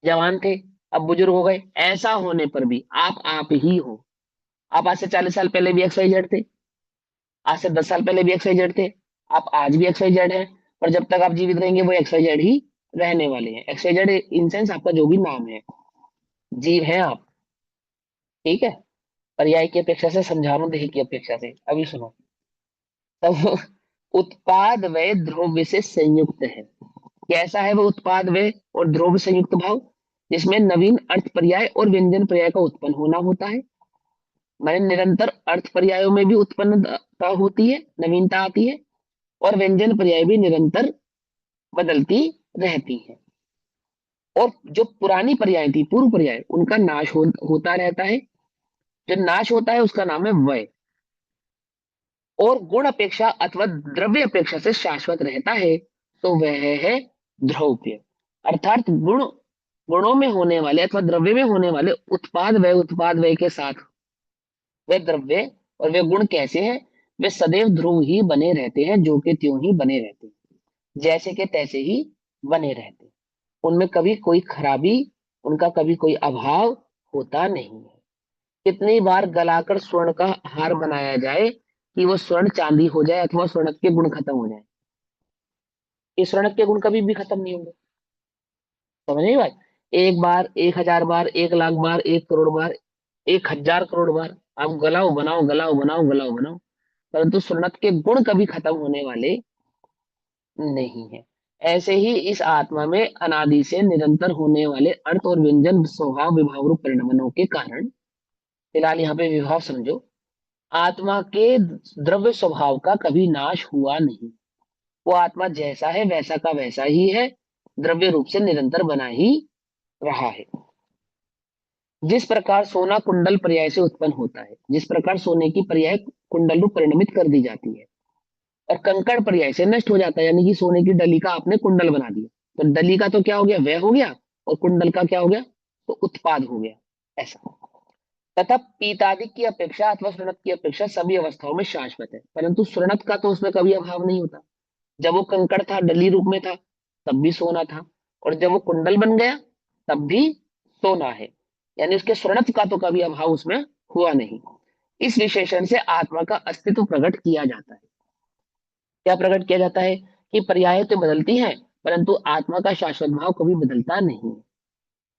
जवान थे, अब बुजुर्ग हो गए, ऐसा होने पर भी आप ही हो। आप आज से 40 साल पहले भी XYZ थे, आज से 10 साल पहले भी XYZ थे, आप आज भी XYZ है, और जब तक आप जीवित रहेंगे वो XYZ ही रहने वाले हैं। XYZ इन सेंस आपका जो भी नाम है, जीव है आप। ठीक है? पर्याय की अपेक्षा से समझा रहा हूं, देह की अपेक्षा से। अभी सुनो। तब उत्पाद व ध्रुव से संयुक्त है। कैसा है वो उत्पाद व और ध्रुव संयुक्त भाव? जिसमें नवीन अर्थ पर्याय और व्यंजन पर्याय का उत्पन्न होना होता है। मैंने निरंतर अर्थ पर्यायों में भी उत्पन्नता होती है, नवीनता आती है, और व्यंजन पर्याय भी निरंतर बदलती रहती है। और जो पुरानी पर्याय थी, पूर्व पर्याय, उनका नाश होता रहता है। जो नाश होता है उसका नाम है वय। और गुण अपेक्षा अथवा द्रव्य अपेक्षा से शाश्वत रहता है तो वह है द्रव्य। अर्थात गुणों में होने वाले अथवा द्रव्य में होने वाले उत्पाद व्यय के साथ वे द्रव्य और वे गुण कैसे हैं? वे सदैव ध्रुव ही बने रहते हैं, जो कि त्यों ही बने रहते हैं, जैसे के तैसे ही बने रहते हैं। उनमें कभी कोई खराबी, उनका कभी कोई अभाव होता नहीं है। कितनी बार गलाकर स्वर्ण का हार बनाया जाए कि वो स्वर्ण चांदी हो जाए अथवा स्वर्ण के गुण खत्म हो जाए? ये स्वर्ण के गुण कभी भी खत्म नहीं होंगे। समझ नहीं बात? एक बार, 1,000 बार, 1,00,000 बार, 1 करोड़ बार, 1,000 करोड़ बार आप गलाओ बनाओ, गलाओ बनाओ, गलाओ बनाओ, परंतु सुन्नत के गुण कभी खत्म होने वाले नहीं है। ऐसे ही इस आत्मा में अनादि से निरंतर होने वाले अर्थ और व्यंजन स्वभाव विभाव रूप परिणमनों के कारण, फिलहाल यहाँ पे विभाव समझो, आत्मा के द्रव्य स्वभाव का कभी नाश हुआ नहीं। वो आत्मा जैसा है वैसा का वैसा ही है, द्रव्य रूप से निरंतर बना ही रहा है। जिस प्रकार सोना कुंडल पर्याय से उत्पन्न होता है, जिस प्रकार सोने की पर्याय कुंडल रूप परिणमित कर दी जाती है और कंकड़ पर्याय से नष्ट हो जाता है, यानी कि सोने की डली का आपने कुंडल बना दिया, तो डली का तो क्या हो गया, वह हो गया, और कुंडल का क्या हो गया, तो उत्पाद हो गया। ऐसा। तथा पीतादिक की अपेक्षा अथवा स्वर्णत की अपेक्षा सभी अवस्थाओं में शाश्वत है, परंतु स्वर्णत का तो उसमें कभी अभाव नहीं होता। जब वो कंकड़ था, डली रूप में था, तब भी सोना था, और जब वो कुंडल बन गया तब भी सोना है, यानी उसके स्वर्णत का तो कभी अभाव उसमें हुआ नहीं। इस विशेषण से आत्मा का अस्तित्व प्रकट किया जाता है। क्या प्रकट किया जाता है? कि पर्याय तो बदलती है, परंतु आत्मा का शाश्वत भाव कभी बदलता नहीं।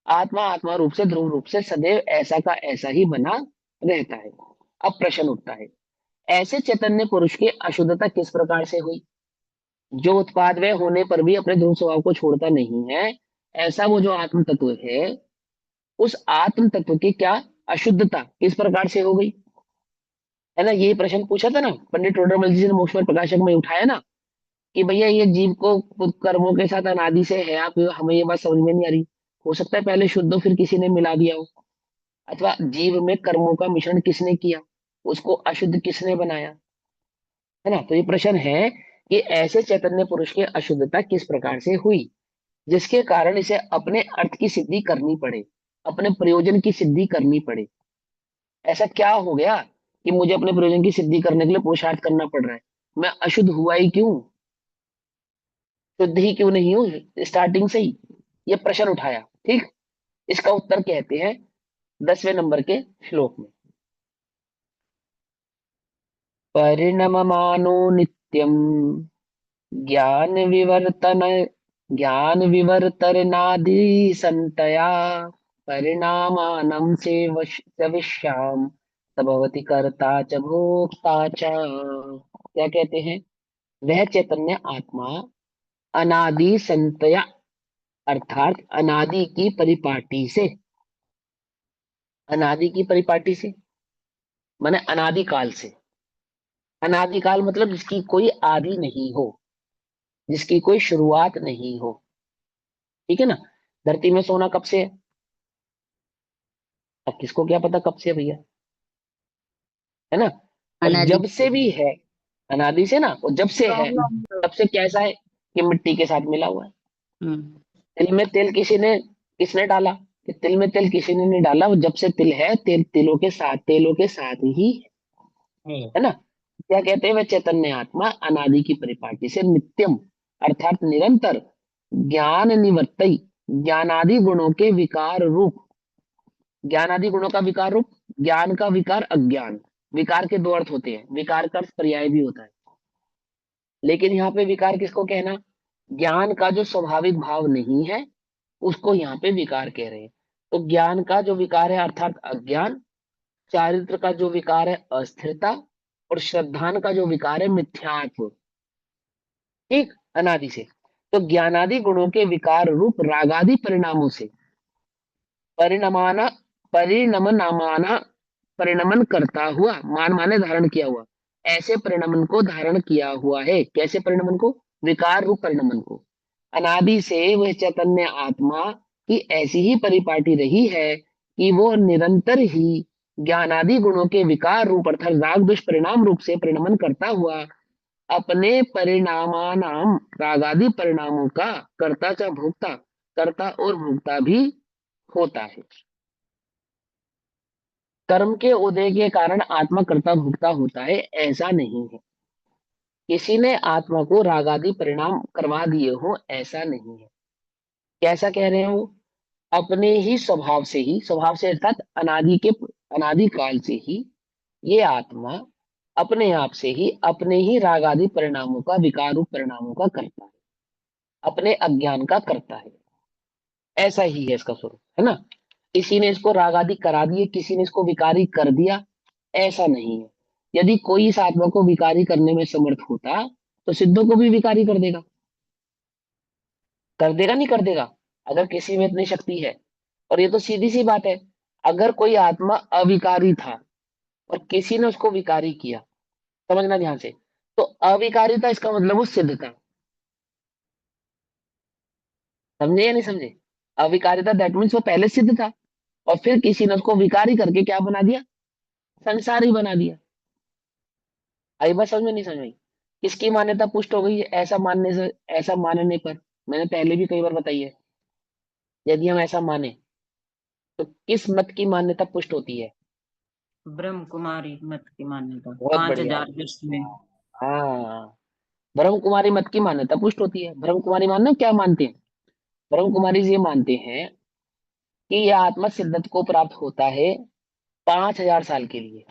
आत्मा आत्मा रूप से ध्रुव रूप से सदैव ऐसा का ऐसा ही बना रहता है। अब प्रश्न उठता है, ऐसे चैतन्य पुरुष की अशुद्धता किस प्रकार से हुई? जो उत्पाद वह होने पर भी अपने ध्रुव स्वभाव को छोड़ता नहीं है, ऐसा वो जो आत्म तत्व है, उस आत्म तत्व की क्या अशुद्धता किस प्रकार से हो गई? है ना, ये प्रश्न पूछा था ना पंडित टोडरमल जी ने मोक्ष पर प्रकाशक में, उठाया ना कि भैया ये जीव को कर्मों के साथ अनादि से है, आप हमें ये बात समझ में नहीं आ रही। हो सकता है पहले शुद्ध हो फिर किसी ने मिला दिया हो, अथवा जीव में कर्मों का मिश्रण किसने किया, उसको अशुद्ध किसने बनाया, है ना। तो ये प्रश्न है कि ऐसे चैतन्य पुरुष की अशुद्धता किस प्रकार से हुई, जिसके कारण इसे अपने अर्थ की सिद्धि करनी पड़े, अपने प्रयोजन की सिद्धि करनी पड़े। ऐसा क्या हो गया कि मुझे अपने प्रयोजन की सिद्धि करने के लिए पुरुषार्थ करना पड़ रहा है? मैं अशुद्ध हुआ ही क्यों, शुद्ध ही क्यों नहीं हूं स्टार्टिंग से ही? ये प्रश्न उठाया। ठीक, इसका उत्तर कहते हैं 10वें नंबर के श्लोक में। परिणममानो नित्यम ज्ञान विवर्तन ज्ञान विवर्तनादि संतया परिणामानं से सविष्याम तभवति कर्ता च भोक्ता च। क्या कहते हैं? वह चैतन्य आत्मा अनादि संतया, अर्थात अनादि की परिपाटी से, अनादि की परिपाटी से माने अनादिकाल से। अनादिकाल मतलब जिसकी कोई आदि नहीं हो, जिसकी कोई शुरुआत नहीं हो। ठीक है ना। धरती में सोना कब से है? अब किसको क्या पता कब से है भैया, है ना। और
अनादि
जब से भी है, अनादि से ना, और जब से है तब से कैसा है कि मिट्टी के साथ मिला हुआ है।
हम्म,
तिल में तेल किसने डाला? कि तिल में तेल किसी ने नहीं डाला, वो जब से तिल है तेलों के साथ ही है ना। क्या कहते हैं? वह चैतन्य आत्मा अनादि की परिपाटी से नित्यम, अर्थात निरंतर, ज्ञान निवर्तई, ज्ञानादि गुणों के विकार रूप, ज्ञानादि गुणों का विकार रूप, ज्ञान का विकार अज्ञान, विकार के दो अर्थ होते हैं, विकार का अर्थ पर्याय भी होता है, लेकिन यहाँ पे विकार किसको कहना? ज्ञान का जो स्वाभाविक भाव नहीं है उसको यहाँ पे विकार कह रहे हैं। तो ज्ञान का जो विकार है अर्थात अज्ञान, चारित्र का जो विकार है अस्थिरता, और श्रद्धान का जो विकार है मिथ्यात्व। ठीक, अनादि से। तो ज्ञानादि गुणों के विकार रूप रागादि परिणामों से परिणमाना परिणमनामाना परिणमन करता हुआ, मान माने धारण किया हुआ, ऐसे परिणमन को धारण किया हुआ है। कैसे परिणमन को? विकार रूप परिणमन को। अनादि से वह चैतन्य आत्मा कि ऐसी ही परिपाटी रही है कि वो निरंतर ही ज्ञानादि गुणों के विकार रूप अर्थात राग द्वेष परिणाम रूप से परिणमन करता हुआ अपने परिणामानाम रागादि परिणामों का कर्ता च भोक्ता, कर्ता और भोक्ता भी होता है। कर्म के उदय के कारण आत्मा कर्ता भोक्ता होता है, ऐसा नहीं है। किसी ने आत्मा को रागादि परिणाम करवा दिए हो, ऐसा नहीं है। कैसा कह रहे हो? अपने ही स्वभाव से अर्थात अनादि काल से ही ये आत्मा अपने आप से ही अपने ही राग आदि परिणामों का विकार रूप परिणामों का करता है, अपने अज्ञान का करता है। ऐसा ही है इसका स्वरूप, है ना। किसी ने इसको राग आदि करा दिए, किसी ने इसको विकारी कर दिया, ऐसा नहीं है। यदि कोई इस आत्मा को विकारी करने में समर्थ होता तो सिद्धों को भी विकारी कर देगा। कर देगा नहीं कर देगा, अगर किसी में इतनी शक्ति है। और ये तो सीधी सी बात है, अगर कोई आत्मा अविकारी था और किसी ने उसको विकारी किया, समझना ध्यान से, तो अविकारिता इसका मतलब वो सिद्ध था। समझे या नहीं समझे? अविकारिता दैट मीन्स वो पहले सिद्ध था और फिर किसी ने उसको विकारी करके क्या बना दिया? संसारी बना दिया। आई बात समझ में नहीं समझ में आई? किसकी मान्यता पुष्ट हो गई है ऐसा मानने से? ऐसा मानने पर मैंने पहले भी कई बार बताई है, यदि हम ऐसा माने तो किस मत की मान्यता पुष्ट होती है?
ब्रह्म कुमारी मत की मान्यता
बहुत
5000
बढ़िया।
वर्ष में।
हाँ, ब्रह्म कुमारी मत की मान्यता पुष्ट होती है। ब्रह्म कुमारी मानना क्या मानते हैं? ब्रह्म कुमारी जी ये मानते हैं कि यह आत्मा सिद्धत को प्राप्त होता है 5000 साल के लिए,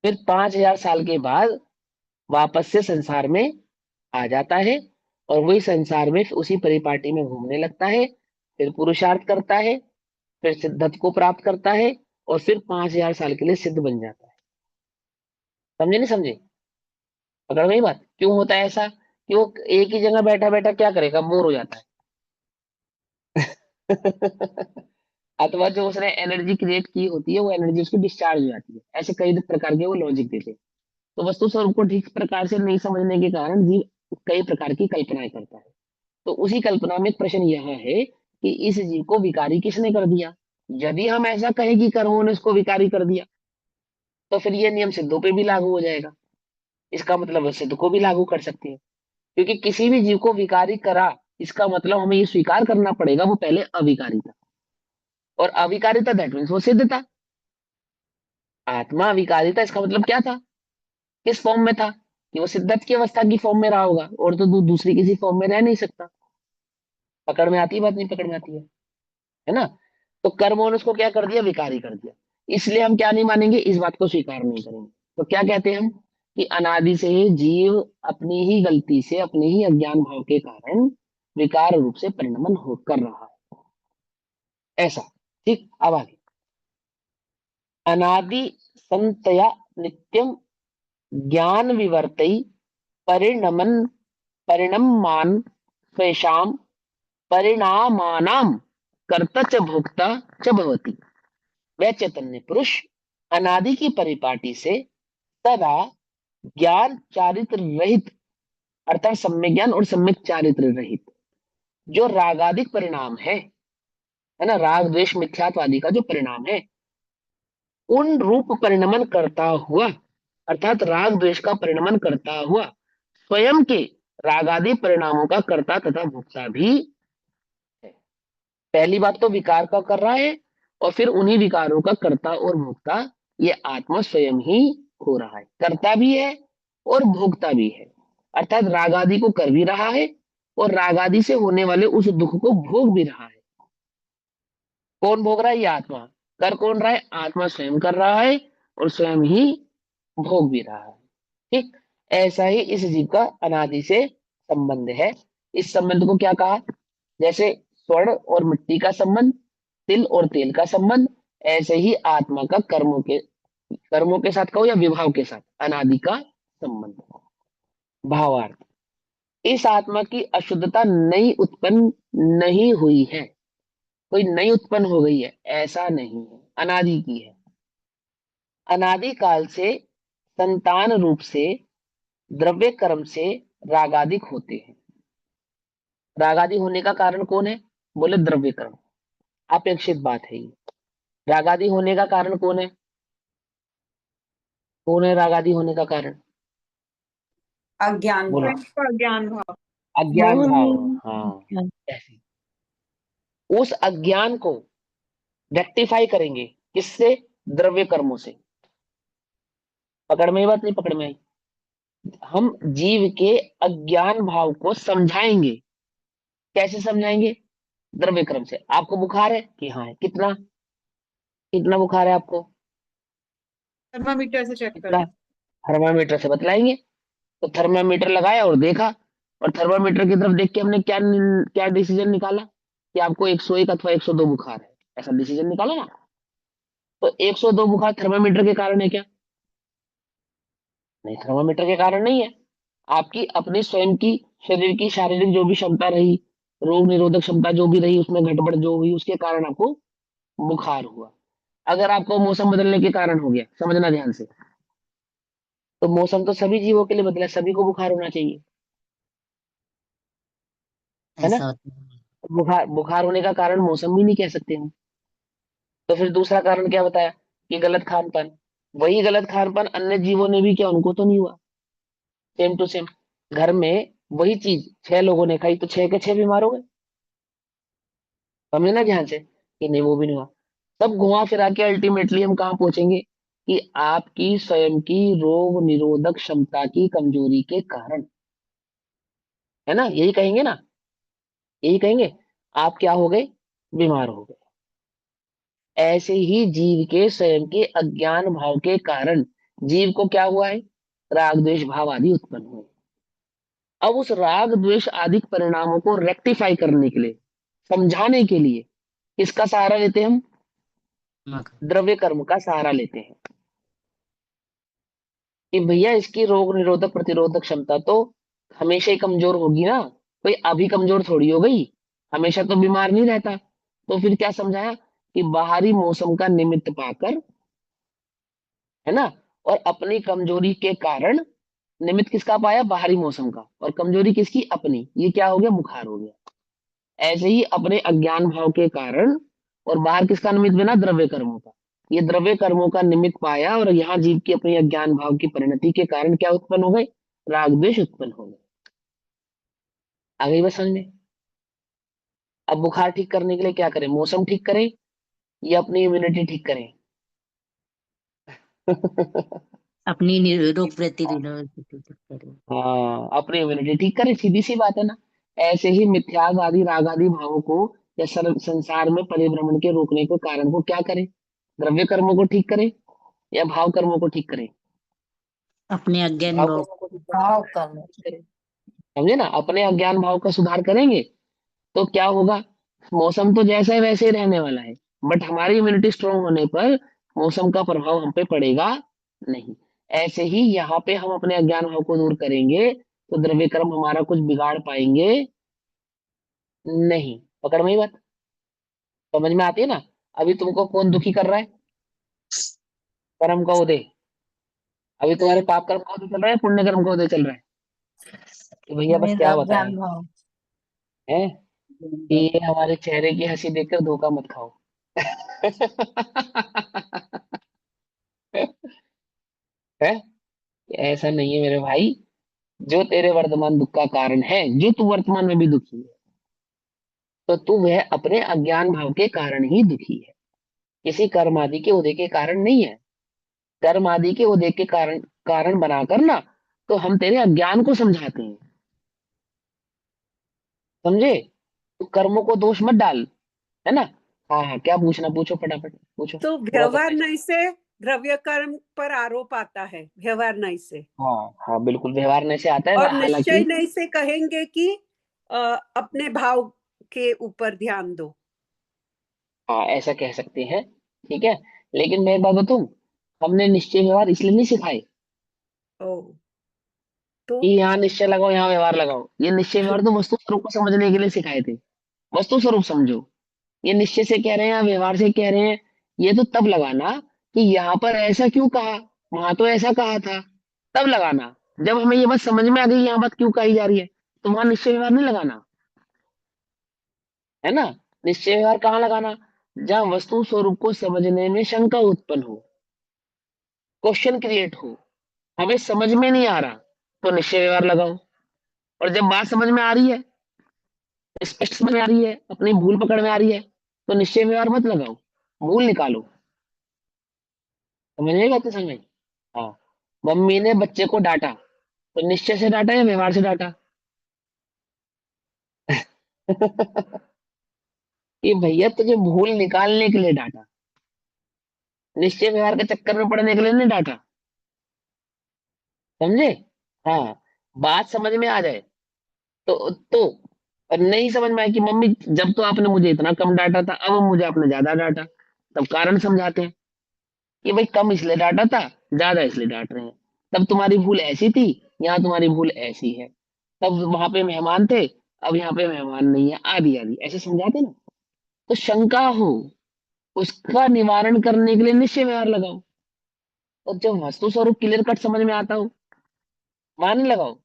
फिर 5000 साल के बाद वापस से संसार में आ जाता है और वही संसार में उसी परिपाटी में घूमने लगता है, फिर पुरुषार्थ करता है, फिर सिद्धत को प्राप्त करता है और फिर 5000 साल के लिए सिद्ध बन जाता है। समझे नहीं समझे? पकड़ गई बात? क्यों होता है ऐसा? कि वो एक ही जगह बैठा बैठा क्या करेगा, बोर हो जाता है। अथवा जो उसने एनर्जी क्रिएट की होती है वो एनर्जी उसकी डिस्चार्ज हो जाती है। ऐसे कई प्रकार के वो लॉजिक देते हैं। तो वस्तु स्वरूप को ठीक प्रकार से नहीं समझने के कारण जीव कई प्रकार की कल्पनाएं करता है। तो उसी कल्पना में एक प्रश्न यह है कि इस जीव को विकारी किसने कर दिया? यदि हम ऐसा कहें कि कर्मों ने उसको विकारी कर दिया तो फिर ये नियम सिद्धों पे भी लागू हो जाएगा। इसका मतलब सिद्ध को भी लागू कर सकते हैं, क्योंकि किसी भी जीव को विकारी करा इसका मतलब हमें ये स्वीकार करना पड़ेगा वो पहले अविकारी था, और अविकारिता दैट मीन्स वो सिद्ध था। आत्मा अविकारिता इसका मतलब क्या था? किस फॉर्म में था? कि वो सिद्धत की अवस्था की फॉर्म में रहा होगा, और तो दूसरी किसी फॉर्म में रह नहीं सकता। पकड़ में आती है बात? नहीं पकड़ में आती है ना। तो कर्मों ने उसको क्या कर दिया? विकारी कर दिया। इसलिए हम क्या नहीं मानेंगे, इस बात को स्वीकार नहीं करेंगे। तो क्या कहते हैं हम? कि अनादि से ही जीव अपनी ही गलती से अपने ही अज्ञान भाव के कारण विकार रूप से परिणमन हो कर रहा है, ऐसा। ठीक, अब आगे। अनादि संतया नित्यम ज्ञान विवर्तई परिणमन परिणमान स्वेषाम परिणामानाम कर्ता च भोक्ता च भवति। वह चैतन्य पुरुष अनादि की परिपाटी से सदा ज्ञान चारित्र रहित अर्थात सम्यक ज्ञान और सम्यक चारित्र रहित जो रागादिक परिणाम है ना, राग द्वेष मिथ्यात्वादि का जो परिणाम है, उन रूप परिणमन करता हुआ अर्थात राग द्वेष का परिणमन करता हुआ स्वयं के रागादि परिणामों का कर्ता तथा भोक्ता भी है। पहली बात तो विकार का कर रहा है और फिर उन्हीं विकारों का कर्ता और भोक्ता ये आत्मा स्वयं ही हो रहा है। कर्ता भी है और भोक्ता भी है, अर्थात रागादि को कर भी रहा है और रागादि से होने वाले उस दुख को भोग भी रहा है। कौन भोग रहा है? ये आत्मा। कर कौन रहा है? आत्मा स्वयं कर रहा है और स्वयं ही भोग भी रहा है। ठीक, ऐसा ही इस जीव का अनादि से संबंध है। इस संबंध को क्या कहा? जैसे स्वर्ण और मिट्टी का संबंध, तिल और तेल का संबंध, ऐसे ही आत्मा का कर्मों के साथ कहो या विभाव के साथ अनादि का संबंध। भावार्थ, इस आत्मा की अशुद्धता नई उत्पन्न नहीं हुई है, कोई नई उत्पन्न हो गई है ऐसा नहीं है, अनादि की है। अनादि काल से संतान रूप से द्रव्य कर्म से रागादिक होते हैं। राग आदि होने का कारण कौन है? बोले द्रव्य कर्म। अपेक्षित बात है ये। राग आदि होने का कारण कौन है? कौन है राग आदि होने का कारण?
अज्ञान
बोलो।
भाव।
प्रेम का ज्ञान भाव।
अज्ञान भाव। हाँ, ऐसे उस अज्ञान को रेक्टिफाई करेंगे किससे? द्रव्य कर्मों से। पकड़ में आई बात? नहीं पकड़ में आई? हम जीव के अज्ञान भाव को समझाएंगे। कैसे समझाएंगे? द्रव्य कर्म से। आपको बुखार है कि हाँ है? कितना कितना बुखार है आपको?
थर्मामीटर से चेक
कितना?
कर।
थर्मामीटर से बतलाएंगे। तो थर्मामीटर लगाया और देखा, और थर्मामीटर की तरफ देख के हमने क्या क्या डिसीजन निकाला कि आपको 101 अथवा 102 बुखार है, ऐसा डिसीजन निकाला ना। तो 102 बुखार थर्मामीटर के कारण है क्या? नहीं, थर्मामीटर के कारण नहीं है। आपकी अपनी स्वयं की शरीर की शारीरिक जो भी क्षमता रही, रोग निरोधक क्षमता जो भी रही, उसमें घटबढ़ जो हुई, उसके कारण आपको बुखार हुआ। अगर आपको मौसम बदलने के कारण हो गया, समझना ध्यान से, तो मौसम तो सभी जीवों के लिए बदला, सभी को बुखार होना चाहिए, है ना?
ऐसा होता है।
बुखार बुखार होने का कारण मौसम भी नहीं कह सकते हम। तो फिर दूसरा कारण क्या बताया? कि गलत खान पान। वही गलत खान पान अन्य जीवों ने भी किया, उनको तो नहीं हुआ। Same to same. घर में वही चीज 6 लोगों ने खाई तो 6 के 6 बीमार हो गए। समझे ना ध्यान से कि नहीं वो भी नहीं हुआ। सब घुमा फिरा के अल्टीमेटली हम कहाँ पहुंचेंगे? कि आपकी स्वयं की रोग निरोधक क्षमता की कमजोरी के कारण, है ना? यही कहेंगे ना, यही कहेंगे। आप क्या हो गए? बीमार हो गए। ऐसे ही जीव के स्वयं के अज्ञान भाव के कारण जीव को क्या हुआ है? राग द्वेष भाव आदि उत्पन्न हुए। अब उस राग द्वेष आदि परिणामों को रेक्टिफाई करने के लिए, समझाने के लिए किसका सहारा लेते हैं हम?
मगर
द्रव्य कर्म का सहारा लेते हैं। कि भैया इसकी रोग निरोधक प्रतिरोधक क्षमता तो हमेशा ही कमजोर होगी ना, कोई अभी कमजोर थोड़ी हो गई, हमेशा तो बीमार नहीं रहता। तो फिर क्या समझाया? कि बाहरी मौसम का निमित्त पाकर, है ना, और अपनी कमजोरी के कारण, निमित्त किसका पाया? बाहरी मौसम का, और कमजोरी किसकी? अपनी। ये क्या हो गया? बुखार हो गया। ऐसे ही अपने अज्ञान भाव के कारण, और बाहर किसका निमित्त बना? द्रव्य कर्मों का। ये द्रव्य कर्मों का निमित्त पाया, और यहाँ जीव की अपनी अज्ञान भाव की परिणति के कारण क्या उत्पन्न हो गए? राग द्वेष उत्पन्न हो गए। आ गई बस समझ में? अब बुखार ठीक करने के लिए क्या करें? मौसम ठीक करें या अपनी इम्यूनिटी ठीक करें?
अपनी रोग प्रतिरोधक शक्ति करें।
हाँ, अपनी इम्यूनिटी ठीक करें, सीधी सी बात है ना। ऐसे ही मिथ्याग आदि राग आदि भावों को या संसार में परिभ्रमण के रोकने के कारण को क्या करें? द्रव्य कर्मों को ठीक करें या भाव कर्मों को ठीक करें?
अपने अज्ञान
भाव
भाव
कर्मों को ठीक
भाव कर्म।
करें। समझे ना? अपने अज्ञान भाव का सुधार करेंगे तो क्या होगा? मौसम तो जैसा है वैसे ही रहने वाला है, बट हमारी इम्यूनिटी स्ट्रांग होने पर मौसम का प्रभाव हम पे पड़ेगा नहीं। ऐसे ही यहाँ पे हम अपने अज्ञान भाव को दूर करेंगे तो द्रव्य कर्म हमारा कुछ बिगाड़ पाएंगे नहीं। पकड़ में ही बात? समझ में आती है ना? अभी तुमको कौन दुखी कर रहा है? कर्म का उदय। अभी तुम्हारे पाप कर्म का उदय चल रहा है, पुण्य कर्म का उदय चल रहा है? कि भैया बस
मेरा
क्या बताएं,
ज्ञान भाव।
है कि ये हमारे चेहरे की हंसी देखकर धोखा मत खाओ। है? ऐसा नहीं है मेरे भाई। जो तेरे वर्तमान दुख का कारण है, जो तू वर्तमान में भी दुखी है, तो तू वह अपने अज्ञान भाव के कारण ही दुखी है, किसी कर्म आदि के उदय के कारण नहीं है। कर्म आदि के उदय के कारण कारण बनाकर ना, तो हम तेरे अज्ञान को समझाते हैं। समझे? तो कर्मों को दोष मत डाल, है ना? हाँ हाँ, क्या पूछना पूछो, फटाफट पूछो,
तो
पूरा
व्यवहार
करते हैं।
नहीं से द्रव्य कर्म पर आरोप आता है, व्यवहार नहीं से।
हाँ हाँ, बिल्कुल व्यवहार में से आता है,
और निश्चय
हालांकि
नहीं से कहेंगे कि अपने भाव के ऊपर ध्यान दो।
हाँ ऐसा कह सकते हैं। ठीक है, लेकिन मैं एक बात बताऊं, हमने निश्चय व्यवहार इसलिए नहीं सिखाए
ओ तो
कि यहाँ निश्चय लगाओ यहाँ व्यवहार लगाओ। ये निश्चय व्यवहार तो वस्तु स्वरूप को समझने के लिए सिखाए थे। वस्तु स्वरूप समझो। ये निश्चय से कह रहे हैं या व्यवहार से कह रहे हैं, ये तो तब लगाना कि यहाँ पर ऐसा क्यों कहा, वहां तो ऐसा कहा था, तब लगाना। जब हमें ये बात समझ में आ गई यहाँ बात क्यों कही जा रही है, तो वहां निश्चय व्यवहार नहीं लगाना। है ना। निश्चय व्यवहार कहाँ लगाना, जहां वस्तु स्वरूप को समझने में शंका उत्पन्न हो, क्वेश्चन क्रिएट हो, हमें समझ में नहीं आ रहा, तो निश्चय व्यवहार लगाओ। और जब बात समझ में आ रही है, स्पष्ट समझ में आ रही है, अपनी भूल पकड़ में आ रही है, तो निश्चय व्यवहार मत लगाओ, भूल निकालो। समझ में बात, समझ में? हाँ, मम्मी ने बच्चे को डांटा, तो निश्चय से डांटा या व्यवहार से डांटा? कि भैया तुझे भूल निकालने के लिए डांटा, निश्चय व्यवहार के चक्कर में पड़ने के लिए नहीं डांटा। समझे? हाँ, बात समझ में आ जाए तो और नहीं समझ में आए कि मम्मी जब तो आपने मुझे इतना कम डांटा था, अब मुझे आपने ज्यादा डांटा, तब कारण समझाते हैं कि भाई कम इसलिए डांटा था, ज्यादा इसलिए डांट रहे हैं। तब तुम्हारी भूल ऐसी थी, यहाँ तुम्हारी भूल ऐसी है। तब वहां पे मेहमान थे, अब यहाँ पे मेहमान नहीं है, आदि आदि ऐसे समझाते ना। तो शंका हो, उसका निवारण करने के लिए निश्चय व्यवहार लगाओ। और जब वस्तु स्वरूप क्लियर कट समझ में आता हो, वहां नहीं लगाओ।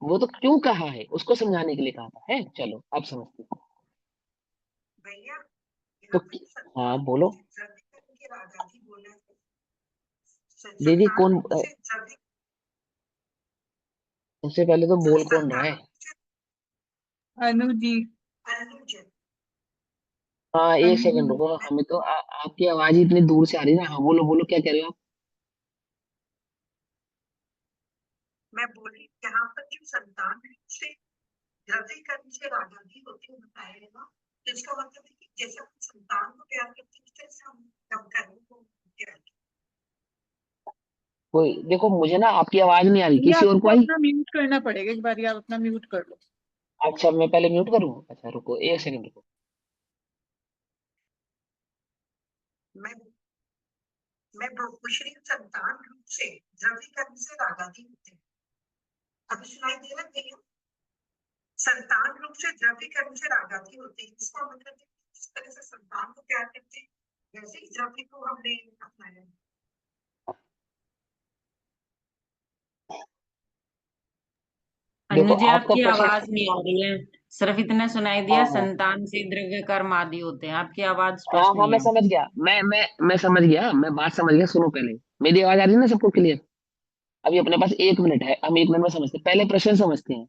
वो तो क्यों कहा है उसको समझाने के लिए कहा था, है। चलो आप समझते हो।
भैया
तो
यहाँ पे
हाँ
संतान
बोलो।
जल्दी करके राजा जी बोला है।
दीदी
संतान
कौन
रूप से जल्दी
सबसे पहले तो बोल कौन रहा
संतान
है?
रूप से
अनुजी।
अनुज
हाँ एक
अनुजी।
सेकंड रुको, हमें तो आपकी आवाज ही इतनी दूर से आ रही है ना। हाँ बोलो बोलो, क्या कह रहे हो आप?
मैं बोली यहाँ पर जो संतान रूप से द्रव्य कर्म से राजा जी होते हुए बताया है ना, तो इसका मतलब है कि जैसे हम संतान को प्यार करते हैं, उस तरह से हम कर्म कर्म को प्यार करते
कोई देखो, मुझे ना आपकी आवाज नहीं आ रही,
ये
किसी और को
आपको
आई?
अपना म्यूट करना पड़ेगा, एक बार आप अपना म्यूट कर लो।
अच्छा मैं पहले म्यूट करूँ, अच्छा रुको एक सेकंड रुको।
हैं। मैं पूछ रही हूँ संतान रूप से द्रव्य कर्म से राजा जी होते हैं। अभी सुनाई दे रहा है भैया? संतान रूप से द्रव्य कर्म से रागाती होती है, इसका मतलब है कि जिस तरह से संतान को प्यार करते हैं, वैसे ही द्रव्य को हमने अपनाया।
देखो
अनुजी
आपका
आपकी
प्रश्न,
आवाज नहीं आ रही है, सिर्फ इतना सुनाई
हाँ
दिया
हाँ
संतान से द्रव्य कर्म आदि होते हैं, आपकी आवाज
हाँ
स्पष्ट
हाँ,
नहीं
मैं
है।
समझ गया, मैं समझ गया, मैं बात समझ गया। सुनो पहले, मेरी आवाज आ रही है ना सबको क्लियर? अभी अपने पास 1 मिनट है, हम 1 मिनट में समझते हैं। पहले प्रश्न समझते हैं।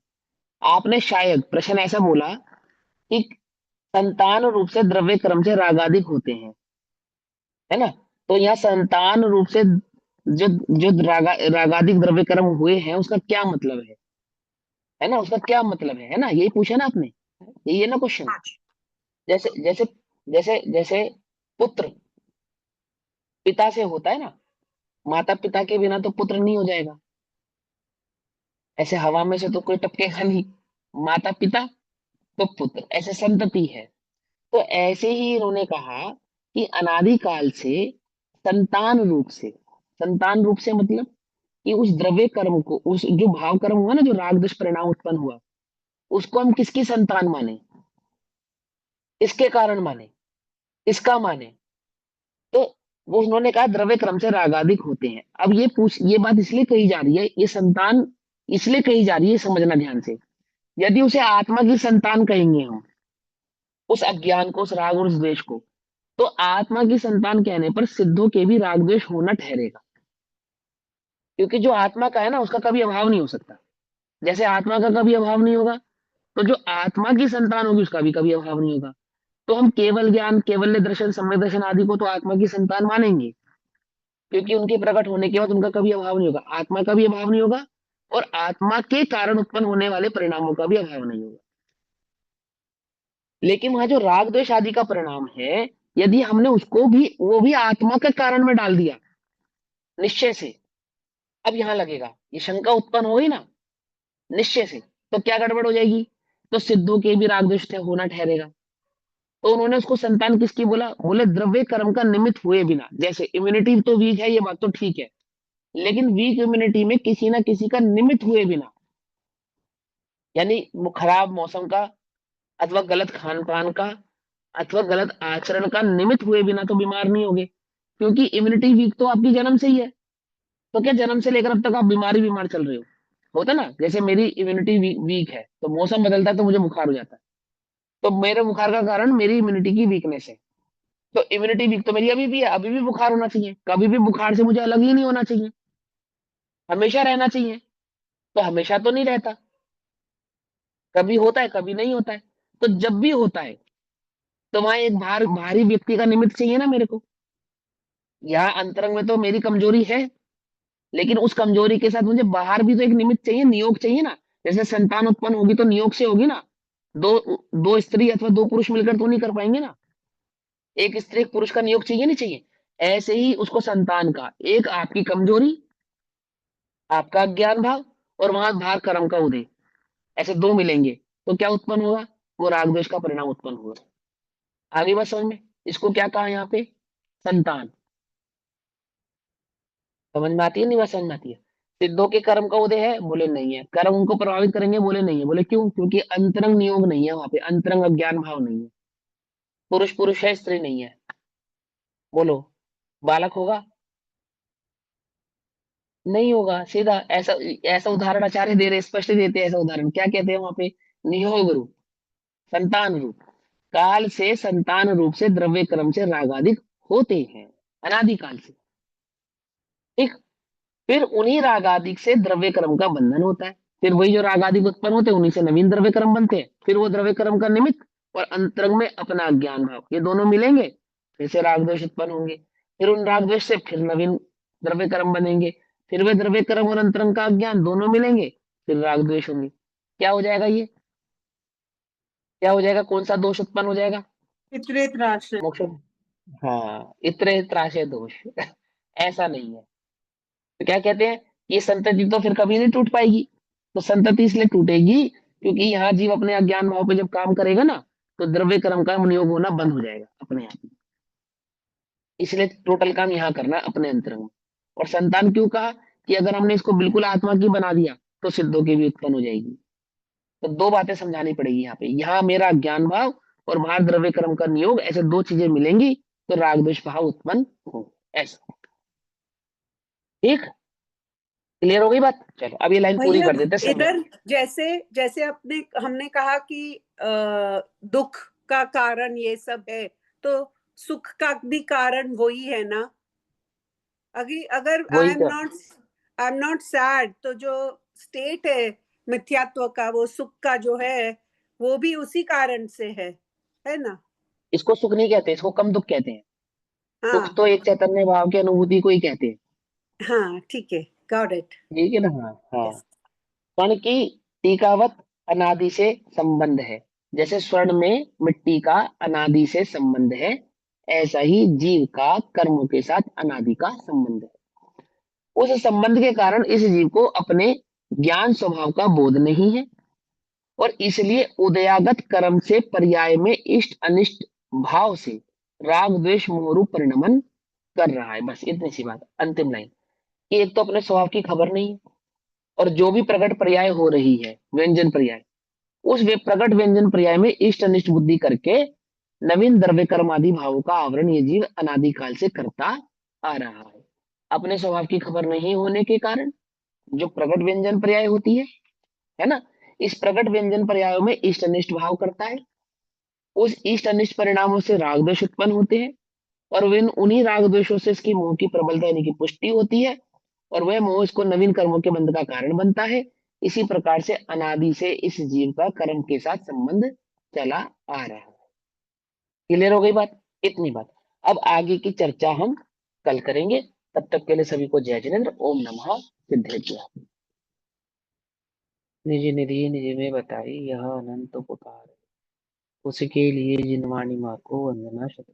आपने शायद प्रश्न ऐसा बोला कि संतान रूप से द्रव्य क्रम से रागादिक होते हैं, है ना। तो यहाँ संतान रूप से जो जो रागादिक द्रव्य कर्म हुए हैं, उसका क्या मतलब है ना, उसका क्या मतलब है ना, यही पूछा ना आपने, यही है ना क्वेश्चन।
हाँ जी।
जैसे जैसे जैसे जैसे पुत्र पिता से होता है ना, माता पिता के बिना तो पुत्र नहीं हो जाएगा, ऐसे हवा में से तो कोई टपकेगा नहीं। माता पिता तो पुत्र, ऐसे संतति है। तो ऐसे ही इन्होंने कहा कि अनादिकाल से संतान रूप से मतलब कि उस द्रव्य कर्म को, उस जो भाव कर्म हुआ ना, जो राग द्वेष परिणाम उत्पन्न हुआ, उसको हम किसकी संतान माने, इसके कारण माने, इसका माने। तो वो उन्होंने कहा द्रव्य क्रम से रागादिक होते हैं। अब ये बात इसलिए कही जा रही है, ये संतान इसलिए कही जा रही है, समझना ध्यान से। यदि उसे आत्मा की संतान कहेंगे हम, उस अज्ञान को, उस राग और उस द्वेष को, तो आत्मा की संतान कहने पर सिद्धों के भी राग द्वेष होना ठहरेगा। क्योंकि जो आत्मा का है ना, उसका कभी अभाव नहीं हो सकता। जैसे आत्मा का कभी अभाव नहीं होगा, तो जो आत्मा की संतान होगी उसका भी कभी अभाव नहीं होगा। तो हम केवल ज्ञान, केवल दर्शन, सम्यक दर्शन आदि को तो आत्मा की संतान मानेंगे, क्योंकि उनके प्रकट होने के बाद उनका कभी अभाव नहीं होगा, आत्मा का भी अभाव नहीं होगा, और आत्मा के कारण उत्पन्न होने वाले परिणामों का भी अभाव नहीं होगा। लेकिन वहां जो राग द्वेष आदि का परिणाम है, यदि हमने उसको भी, वो भी आत्मा के कारण में डाल दिया निश्चय से, अब यहां लगेगा, ये शंका उत्पन्न हो गई ना निश्चय से, तो क्या गड़बड़ हो जाएगी? तो सिद्धों के भी राग द्वेष होना ठहरेगा। तो उन्होंने उसको संतान किसकी बोला? बोले द्रव्य कर्म का निमित्त हुए बिना। जैसे इम्यूनिटी तो वीक है, ये बात तो ठीक है, लेकिन वीक इम्यूनिटी में किसी ना किसी का निमित्त हुए बिना, यानी वो खराब मौसम का, अथवा गलत खान पान का, अथवा गलत आचरण का निमित्त हुए बिना तो बीमार नहीं होगे। क्योंकि इम्यूनिटी वीक तो आपकी जन्म से ही है। तो क्या जन्म से लेकर अब तक आप बीमार चल रहे हो? होता ना, जैसे मेरी इम्यूनिटी वीक है, तो मौसम बदलता है तो मुझे बुखार हो जाता है। तो मेरे बुखार का कारण मेरी इम्यूनिटी की वीकनेस है। तो इम्यूनिटी वीक तो मेरी अभी भी है, अभी भी बुखार होना चाहिए, कभी भी बुखार से मुझे अलग ही नहीं होना चाहिए, हमेशा रहना चाहिए। तो हमेशा तो नहीं रहता, कभी होता है कभी नहीं होता है। तो जब भी होता है तो वहां एक भारी व्यक्ति का निमित्त चाहिए ना मेरे को। यहाँ अंतरंग में तो मेरी कमजोरी है, लेकिन उस कमजोरी के साथ मुझे बाहर भी तो एक निमित्त चाहिए, नियोग चाहिए ना। जैसे संतान उत्पन्न होगी तो नियोग से होगी ना। दो दो स्त्री अथवा दो पुरुष मिलकर तो नहीं कर पाएंगे ना। एक स्त्री एक पुरुष का नियोग चाहिए नहीं चाहिए। ऐसे ही उसको संतान का एक आपकी कमजोरी, आपका ज्ञान भाव, और वहां बाहर कर्म का उदय, ऐसे दो मिलेंगे तो क्या उत्पन्न होगा? वो राग द्वेष का परिणाम उत्पन्न होगा। आगे बात समझ में? इसको क्या कहा यहाँ पे? संतान। समझ में आती है नहीं बात? समझ में आती है? सिद्धों के कर्म का उदय है? बोले नहीं है। कर्म उनको प्रभावित करेंगे? बोले नहीं है। बोले क्यों? क्योंकि अंतरंग नियोग नहीं है, वहां पे अंतरंग अज्ञान भाव नहीं है। पुरुष पुरुष है, स्त्री नहीं है। बोलो, बालक होगा? नहीं होगा, सीधा। ऐसा ऐसा उदाहरण आचार्य दे रहे, स्पष्ट देते हैं ऐसा उदाहरण। क्या कहते हैं वहां पे? नियोग रूप, संतान रूप। काल से संतान रूप से द्रव्य कर्म से रागादिक होते हैं, अनादिकाल से। ठीक। फिर उन्हीं रागादिक से द्रव्य कर्म का बंधन होता है। फिर वही जो रागादिक उत्पन्न होते हैं उन्हीं से नवीन द्रव्य कर्म बनते हैं। फिर वो द्रव्य कर्म का निमित्त और अंतरंग में अपना अज्ञान भाव, ये दोनों मिलेंगे, फिर से राग द्वेष उत्पन्न होंगे। फिर उन राग द्वेष से फिर नवीन द्रव्य कर्म बनेंगे। फिर वे द्रव्य कर्म और अंतरंग का अज्ञान दोनों मिलेंगे, फिर राग द्वेष होंगे। क्या हो जाएगा ये? क्या हो जाएगा? कौन सा दोष उत्पन्न हो जाएगा?
विपरीत राशि।
मोक्ष। हाँ, इतने त्रासे दोष। ऐसा नहीं है। तो क्या कहते हैं? ये संतति तो फिर कभी नहीं टूट पाएगी। तो संतति इसलिए टूटेगी क्योंकि यहाँ जीव अपने अज्ञान भाव पे जब काम करेगा ना, तो द्रव्य कर्म का नियोग होना बंद हो जाएगा अपने आप ही। इसलिए टोटल काम यहाँ करना अपने अंतरंग में। और संतान क्यों कहा? कि अगर हमने इसको बिल्कुल आत्मा की बना दिया तो सिद्धों की भी उत्पन्न हो जाएगी। तो दो बातें समझानी पड़ेगी यहाँ पे। यहाँ मेरा ज्ञान भाव और वहां द्रव्य कर्म का नियोग, ऐसे दो चीजें मिलेंगी तो राग द्वेष भाव उत्पन्न हो। ऐसा। ठीक। क्लियर हो गई बात? चलो अब ये लाइन पूरी
भैया
कर देते हैं, सब।
इधर जैसे जैसे अपने हमने कहा कि दुख का कारण ये सब है, तो सुख का भी कारण वही है ना। अगर
वही तो।
आई एम नॉट सैड, तो जो स्टेट है मिथ्यात्व का, वो सुख का जो है, वो भी उसी कारण से है ना।
इसको सुख नहीं कहते, इसको कम दुख कहते हैं। सुख
हाँ
तो एक चैतन्य भाव की अनुभूति को ही कहते हैं।
हाँ, ठीक है, गॉट इट।
ठीक है ना? हाँ हाँ।
यस।
कण की टीकावत अनादि से संबंध है। जैसे स्वर्ण में मिट्टी का अनादि से संबंध है, ऐसा ही जीव का कर्मों के साथ अनादि का संबंध है। उस संबंध के कारण इस जीव को अपने ज्ञान स्वभाव का बोध नहीं है, और इसलिए उदयागत कर्म से पर्याय में इष्ट अनिष्ट भाव से राग द्वेष मोहरूप परिणमन कर रहा है। बस इतनी सी बात, अंतिम लाइन। एक तो अपने स्वभाव की खबर नहीं है, और जो भी प्रकट पर्याय हो रही है, व्यंजन पर्याय, उस वे प्रकट व्यंजन पर्याय में इष्ट अनिष्ट बुद्धि करके नवीन द्रव्य कर्म आदि भावों का आवरण ये जीव अनादिकाल से करता आ रहा है। अपने स्वभाव की खबर नहीं होने के कारण जो प्रकट व्यंजन पर्याय होती है ना, इस प्रकट व्यंजन पर्यायों में इष्ट अनिष्ट भाव करता है। उस इष्ट अनिष्ट परिणामों से राग द्वेष उत्पन्न होते हैं, और विन उन्हीं राग द्वेषों से इसकी मोह की प्रबलता यानी कि पुष्टि होती है, और वह मोह इसको नवीन कर्मों के बंध का कारण बनता है। इसी प्रकार से अनादि से इस जीव का कर्म के साथ संबंध चला आ रहा है। क्लियर हो गई बात? इतनी बात। अब आगे की चर्चा हम कल करेंगे। तब तक के लिए सभी को जय जिनेन्द्र। ओम नमः सिद्धेश्वराय। निज निधि निज में बताई, यह अनंत उपकार है। उसके लिए जिनवाणी माँ को वंदना शत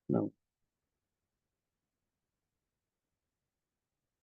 नमः।